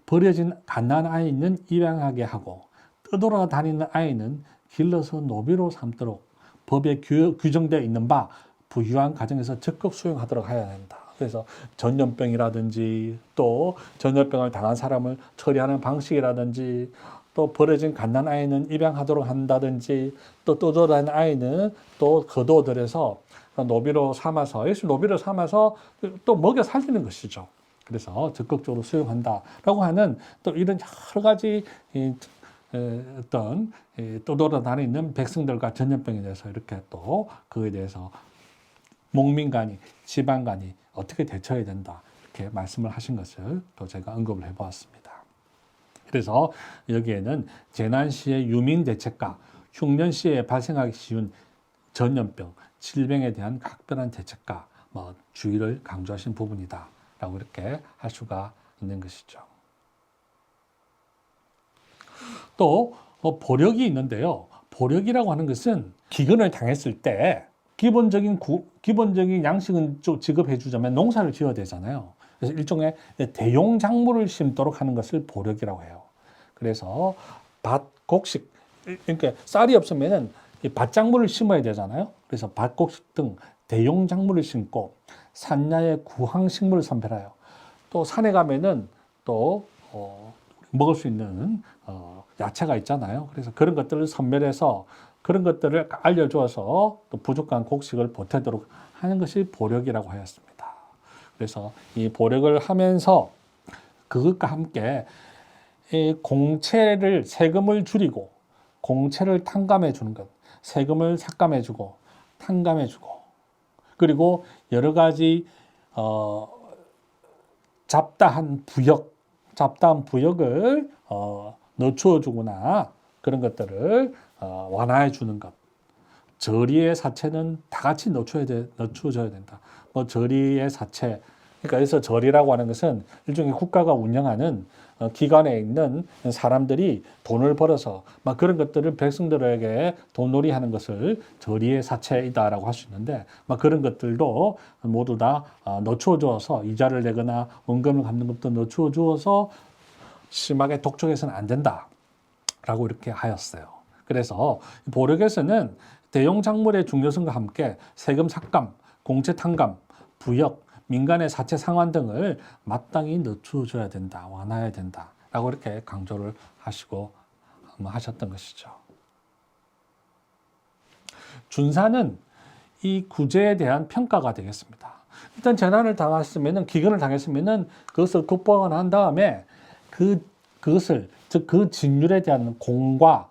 버려진 갓난 아이는 입양하게 하고 떠돌아다니는 아이는 길러서 노비로 삼도록 법에 규정되어 있는 바 부유한 가정에서 적극 수용하도록 해야 한다. 그래서 전염병이라든지 또 전염병을 당한 사람을 처리하는 방식이라든지 또 버려진 갓난 아이는 입양하도록 한다든지 또 떠돌아다니는 아이는 또 거두어들여서 노비로 삼아서 또 먹여 살리는 것이죠. 그래서 적극적으로 수용한다라고 하는 또 이런 여러 가지 어떤 떠돌아다니는 백성들과 전염병에 대해서 이렇게 또 그에 대해서 목민간이 지방간이 어떻게 대처해야 된다 이렇게 말씀을 하신 것을 또 제가 언급을 해보았습니다. 그래서 여기에는 재난 시의 유민 대책과 흉년 시에 발생하기 쉬운 전염병, 질병에 대한 각별한 대책과 주의를 강조하신 부분이다라고 이렇게 할 수가 있는 것이죠. 또 보력이 있는데요. 보력이라고 하는 것은 기근을 당했을 때 기본적인 양식은 좀 지급해 주자면 농사를 지어야 되잖아요. 그래서 일종의 대용 작물을 심도록 하는 것을 보력이라고 해요. 그래서 곡식, 그러니까 쌀이 없으면은 밭작물을 심어야 되잖아요. 그래서 밭곡식 등 대용 작물을 심고 산야의 구황식물을 선별하여 또 산에 가면은 또 먹을 수 있는 야채가 있잖아요. 그래서 그런 것들을 선별해서 그런 것들을 알려주어서 또 부족한 곡식을 보태도록 하는 것이 보력이라고 하였습니다. 그래서 이 보력을 하면서 그것과 함께 이 세금을 줄이고 공채를 탕감해 주는 것, 세금을 삭감해 주고 탕감해 주고 그리고 여러 가지 잡다한 부역을 늦추어 주거나 그런 것들을 완화해 주는 것. 저리의 사채는 다 같이 늦춰줘야 된다. 저리의 사채. 그러니까 여기서 저리라고 하는 것은 일종의 국가가 운영하는 기관에 있는 사람들이 돈을 벌어서 그런 것들을 백성들에게 돈놀이 하는 것을 저리의 사채이다라고 할 수 있는데 그런 것들도 모두 다 늦추어 주어서 이자를 내거나 원금을 갚는 것도 늦추어 주어서 심하게 독촉해서는 안 된다라고 이렇게 하였어요. 그래서 보력에서는 대용 작물의 중요성과 함께 세금 삭감, 공채 탕감, 부역, 민간의 사채 상환 등을 마땅히 늦춰줘야 된다, 완화해야 된다라고 이렇게 강조를 하셨던 것이죠. 준사는 이 구제에 대한 평가가 되겠습니다. 일단 재난을 당했으면은 기근을 당했으면은 그것을 극복한 다음에 그것을 즉 그 진율에 대한 공과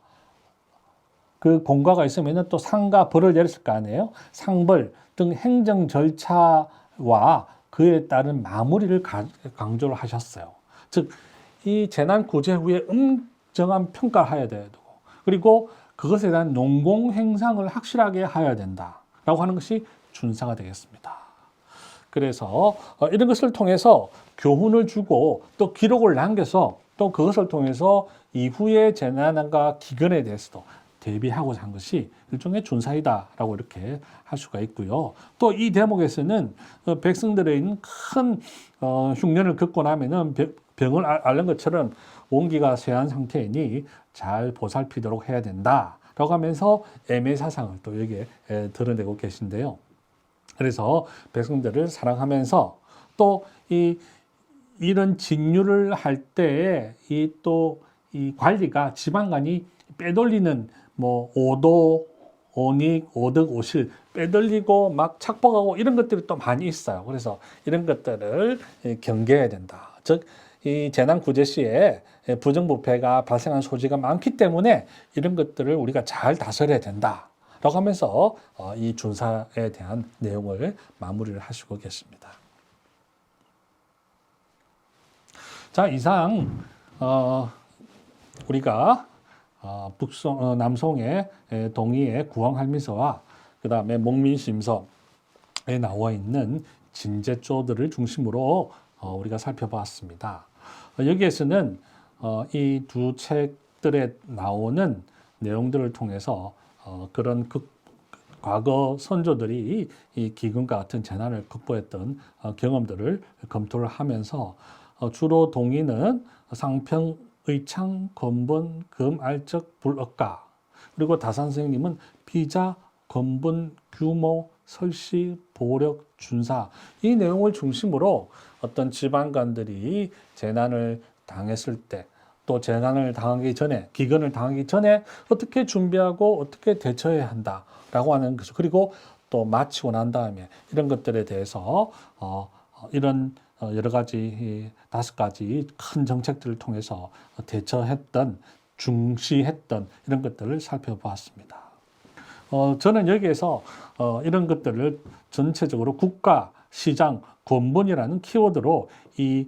그 공과가 있으면은 또 상과 벌을 내렸을 거 아니에요. 상벌 등 행정 절차와 그에 따른 마무리를 강조를 하셨어요. 즉 이 재난 구제 후에 적정한 평가를 해야 되고, 그리고 그것에 대한 논공 행상을 확실하게 해야 된다라고 하는 것이 준사가 되겠습니다. 그래서 이런 것을 통해서 교훈을 주고 또 기록을 남겨서 또 그것을 통해서 이후의 재난과 기근에 대해서도 대비하고자 한 것이 일종의 준사이다라고 이렇게 할 수가 있고요. 또 이 대목에서는 백성들의 있는 큰 흉년을 겪고 나면은 병을 앓는 것처럼 온기가 쇠한 상태이니 잘 보살피도록 해야 된다라고 하면서 애매사상을 또 여기에 드러내고 계신데요. 그래서 백성들을 사랑하면서 또 이런 직류를 할 때에 이 관리가 지방간이 빼돌리는 뭐 오도, 오닉, 오득, 오실 빼돌리고 막 착복하고 이런 것들이 또 많이 있어요. 그래서 이런 것들을 경계해야 된다. 즉, 이 재난 구제 시에 부정부패가 발생한 소지가 많기 때문에 이런 것들을 우리가 잘 다스려야 된다. 라고 하면서 이 준사에 대한 내용을 마무리를 하시고 계십니다. 자, 이상 우리가 남송의 동의의 구황할미서와 그 다음에 목민심서에 나와 있는 진제조들을 중심으로 우리가 살펴보았습니다. 여기에서는 이 두 책들에 나오는 내용들을 통해서 그런 과거 선조들이 이 기근과 같은 재난을 극복했던 경험들을 검토를 하면서 주로 동의는 상평, 의창, 건본, 금, 알적, 불억가, 그리고 다산 선생님은 비자, 건본, 규모, 설시, 보력, 준사 이 내용을 중심으로 어떤 지방간들이 재난을 당했을 때 또 재난을 당하기 전에, 기근을 당하기 전에 어떻게 준비하고 어떻게 대처해야 한다라고 하는 것, 그리고 또 마치고 난 다음에 이런 것들에 대해서 이런 여러 가지 5가지 큰 정책들을 통해서 대처했던, 중시했던 이런 것들을 살펴보았습니다. 저는 여기에서 이런 것들을 전체적으로 국가, 시장, 건본이라는 키워드로 이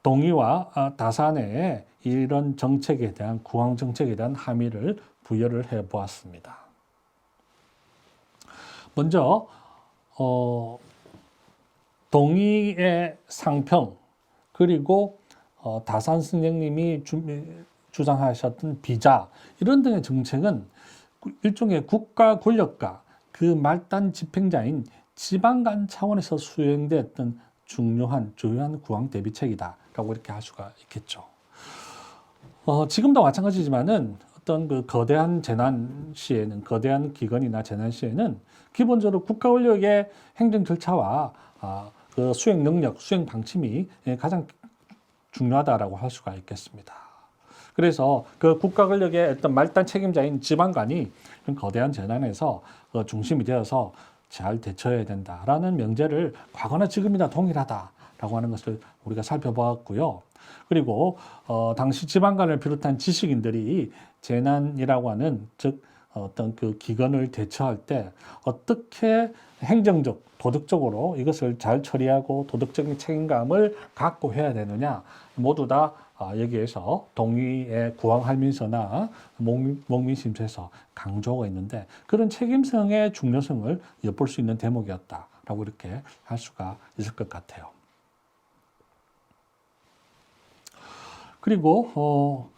동의와 다산의 이런 정책에 대한 구황 정책에 대한 함의를 부여를 해 보았습니다. 먼저 동의의 상평 그리고 다산 선생님이 주장하셨던 비자 이런 등의 정책은 일종의 국가 권력과 그 말단 집행자인 지방간 차원에서 수행됐던 중요한 주요한 구황 대비책이다라고 이렇게 할 수가 있겠죠. 지금도 마찬가지지만은 어떤 그 거대한 재난 시에는, 거대한 기근이나 재난 시에는 기본적으로 국가 권력의 행정 절차와 그 수행 능력, 수행 방침이 가장 중요하다라고 할 수가 있겠습니다. 그래서 그 국가 권력의 어떤 말단 책임자인 지방간이 거대한 재난에서 중심이 되어서 잘 대처해야 된다라는 명제를 과거나 지금이나 동일하다라고 하는 것을 우리가 살펴보았고요. 그리고 당시 지방간을 비롯한 지식인들이 재난이라고 하는, 즉 어떤 그 기근을 대처할 때 어떻게 행정적, 도덕적으로 이것을 잘 처리하고 도덕적인 책임감을 갖고 해야 되느냐, 모두 다 여기에서 동의의 구황할민서나 목민심서에서 강조가 있는데 그런 책임성의 중요성을 엿볼 수 있는 대목이었다라고 이렇게 할 수가 있을 것 같아요. 그리고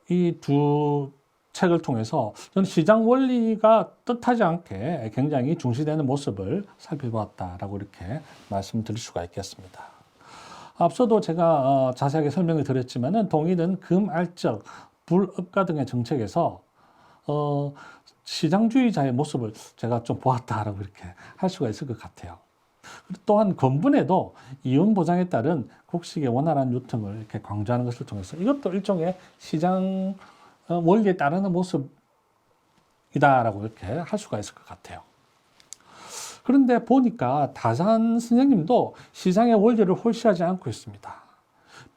이 두 책을 통해서 저는 시장 원리가 뜻하지 않게 굉장히 중시되는 모습을 살펴보았다라고 이렇게 말씀드릴 수가 있겠습니다. 앞서도 제가 자세하게 설명을 드렸지만은 동의는 금, 알적, 불업가 등의 정책에서 시장주의자의 모습을 제가 좀 보았다라고 이렇게 할 수가 있을 것 같아요. 또한 건분에도 이윤 보장에 따른 곡식의 원활한 유통을 이렇게 강조하는 것을 통해서 이것도 일종의 시장 원리에 따르는 모습이다라고 이렇게 할 수가 있을 것 같아요. 그런데 보니까 다산 선생님도 시장의 원리를 홀시하지 않고 있습니다.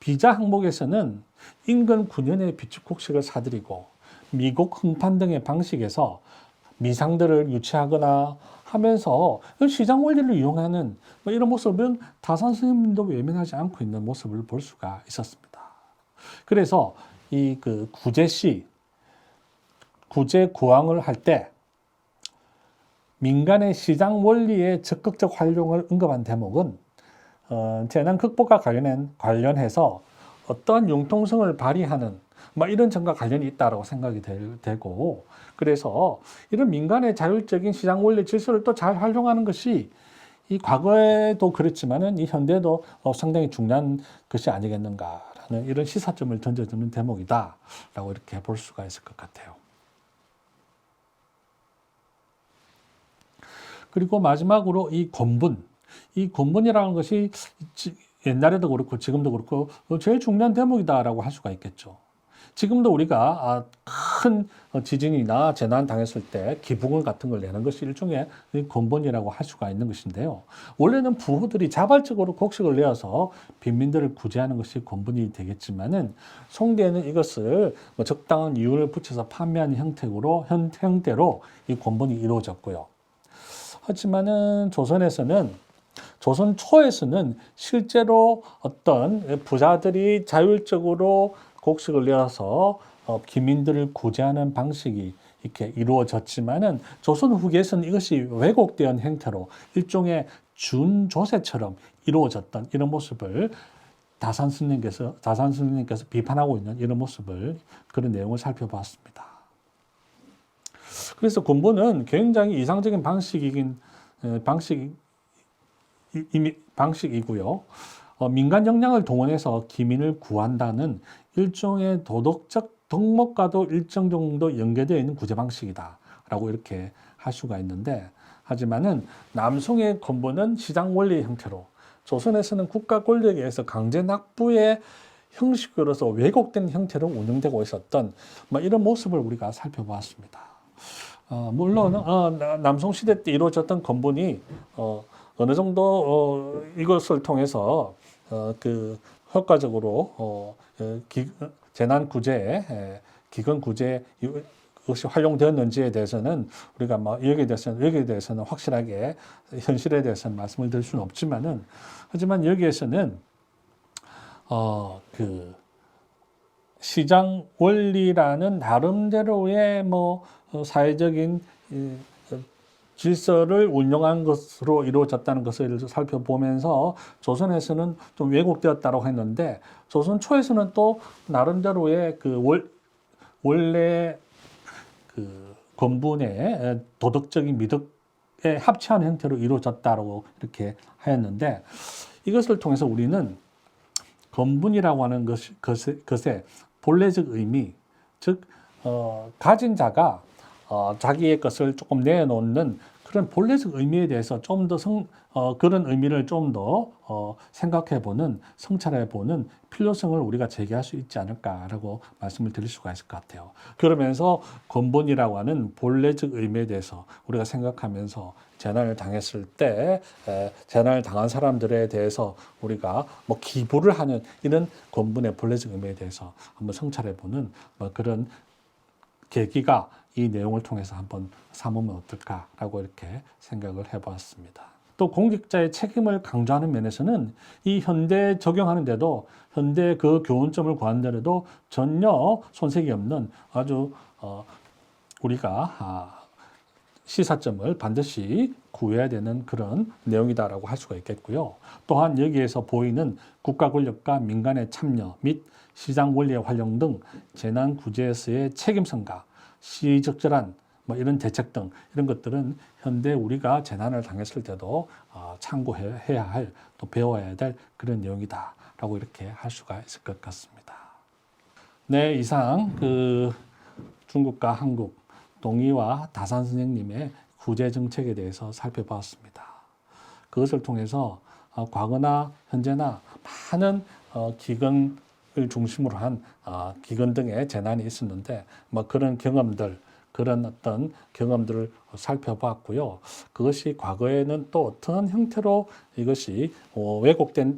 비자 항목에서는 인근 9년의 비축곡식을 사들이고 미곡 흥판 등의 방식에서 미상들을 유치하거나 하면서 시장 원리를 이용하는 이런 모습은 다산 선생님도 외면하지 않고 있는 모습을 볼 수가 있었습니다. 그래서 이 그 구제시, 구제 구항을 할 때 민간의 시장 원리의 적극적 활용을 언급한 대목은 재난 극복과 관련해서 어떠한 융통성을 발휘하는 이런 점과 관련이 있다고 생각이 되고, 그래서 이런 민간의 자율적인 시장 원리 질서를 또 잘 활용하는 것이 이 과거에도 그랬지만은 이 현대도 상당히 중요한 것이 아니겠는가라는 이런 시사점을 던져주는 대목이다라고 이렇게 볼 수가 있을 것 같아요. 그리고 마지막으로 이 권분이라는 것이 옛날에도 그렇고 지금도 그렇고 제일 중요한 대목이다라고 할 수가 있겠죠. 지금도 우리가 큰 지진이나 재난 당했을 때 기부금 같은 걸 내는 것이 일종의 권분이라고 할 수가 있는 것인데요. 원래는 부호들이 자발적으로 곡식을 내어서 빈민들을 구제하는 것이 권분이 되겠지만은 송대에는 이것을 적당한 이유를 붙여서 판매하는 형태로 이 권분이 이루어졌고요. 하지만은 조선 초에서는 실제로 어떤 부자들이 자율적으로 곡식을 내어서 기민들을 구제하는 방식이 이렇게 이루어졌지만은 조선 후기에서는 이것이 왜곡된 형태로 일종의 준조세처럼 이루어졌던 이런 모습을 다산 스님께서 비판하고 있는 이런 모습을, 그런 내용을 살펴봤습니다. 그래서 권분은 굉장히 이상적인 방식이고요. 민간 역량을 동원해서 기민을 구한다는 일종의 도덕적 덕목과도 일정 정도 연계되어 있는 구제 방식이다라고 이렇게 할 수가 있는데, 하지만은 남송의 권분은 시장 원리 형태로, 조선에서는 국가 권력에 의해서 강제 납부의 형식으로서 왜곡된 형태로 운영되고 있었던 이런 모습을 우리가 살펴보았습니다. 물론 남송 시대 때 이루어졌던 권분이 어느 정도 이것을 통해서 그 효과적으로 재난 구제, 기근 구제 이것이 활용되었는지에 대해서는 우리가 여기에 대해서는 확실하게 현실에 대해서는 말씀을 드릴 수는 없지만은, 하지만 여기에서는 그 시장 원리라는 나름대로의 사회적인 질서를 운영한 것으로 이루어졌다는 것을 살펴보면서 조선에서는 좀 왜곡되었다고 했는데, 조선 초에서는 또 나름대로의 원래 권분의 도덕적인 미덕에 합치한 형태로 이루어졌다고 이렇게 하였는데, 이것을 통해서 우리는 권분이라고 하는 것의 본래적 의미, 즉 가진 자가 자기의 것을 조금 내놓는 그런 본래적 의미에 대해서 좀 더 그런 의미를 좀 더 생각해보는, 성찰해보는 필요성을 우리가 제기할 수 있지 않을까라고 말씀을 드릴 수가 있을 것 같아요. 그러면서 권분이라고 하는 본래적 의미에 대해서 우리가 생각하면서 재난을 당했을 때 재난을 당한 사람들에 대해서 우리가 기부를 하는 이런 권분의 본래적 의미에 대해서 한번 성찰해보는 그런 계기가 이 내용을 통해서 한번 삼으면 어떨까라고 이렇게 생각을 해보았습니다. 또 공직자의 책임을 강조하는 면에서는 이 현대에 적용하는데도, 현대 그 교훈점을 구하는데도 전혀 손색이 없는 아주 우리가 시사점을 반드시 구해야 되는 그런 내용이다라고 할 수가 있겠고요. 또한 여기에서 보이는 국가 권력과 민간의 참여 및 시장 원리의 활용 등 재난 구제에서의 책임성과 시적절한 이런 대책 등 이런 것들은 현대 우리가 재난을 당했을 때도 참고해야 할, 또 배워야 될 그런 내용이다라고 이렇게 할 수가 있을 것 같습니다. 네, 이상 중국과 한국 동의와 다산 선생님의 구제 정책에 대해서 살펴보았습니다. 그것을 통해서 과거나 현재나 많은 기근을 중심으로 한 기근 등의 재난이 있었는데 그런 어떤 경험들을 살펴봤고요. 그것이 과거에는 또 어떤 형태로 이것이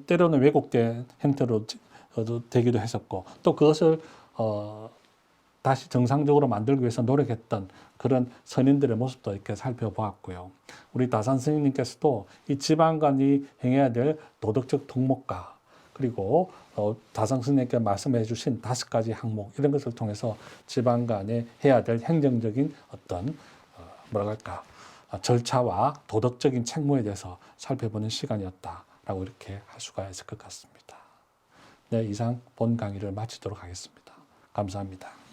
때로는 왜곡된 형태로 되기도 했었고, 또 그것을 다시 정상적으로 만들기 위해서 노력했던 그런 선인들의 모습도 이렇게 살펴보았고요. 우리 다산 스님께서도 이 지방간이 행해야 될 도덕적 덕목과 그리고 다상 스님께 말씀해 주신 5가지 항목 이런 것을 통해서 지방 간에 해야 될 행정적인 어떤 뭐랄까 절차와 도덕적인 책무에 대해서 살펴보는 시간이었다라고 이렇게 할 수가 있을 것 같습니다. 네, 이상 본 강의를 마치도록 하겠습니다. 감사합니다.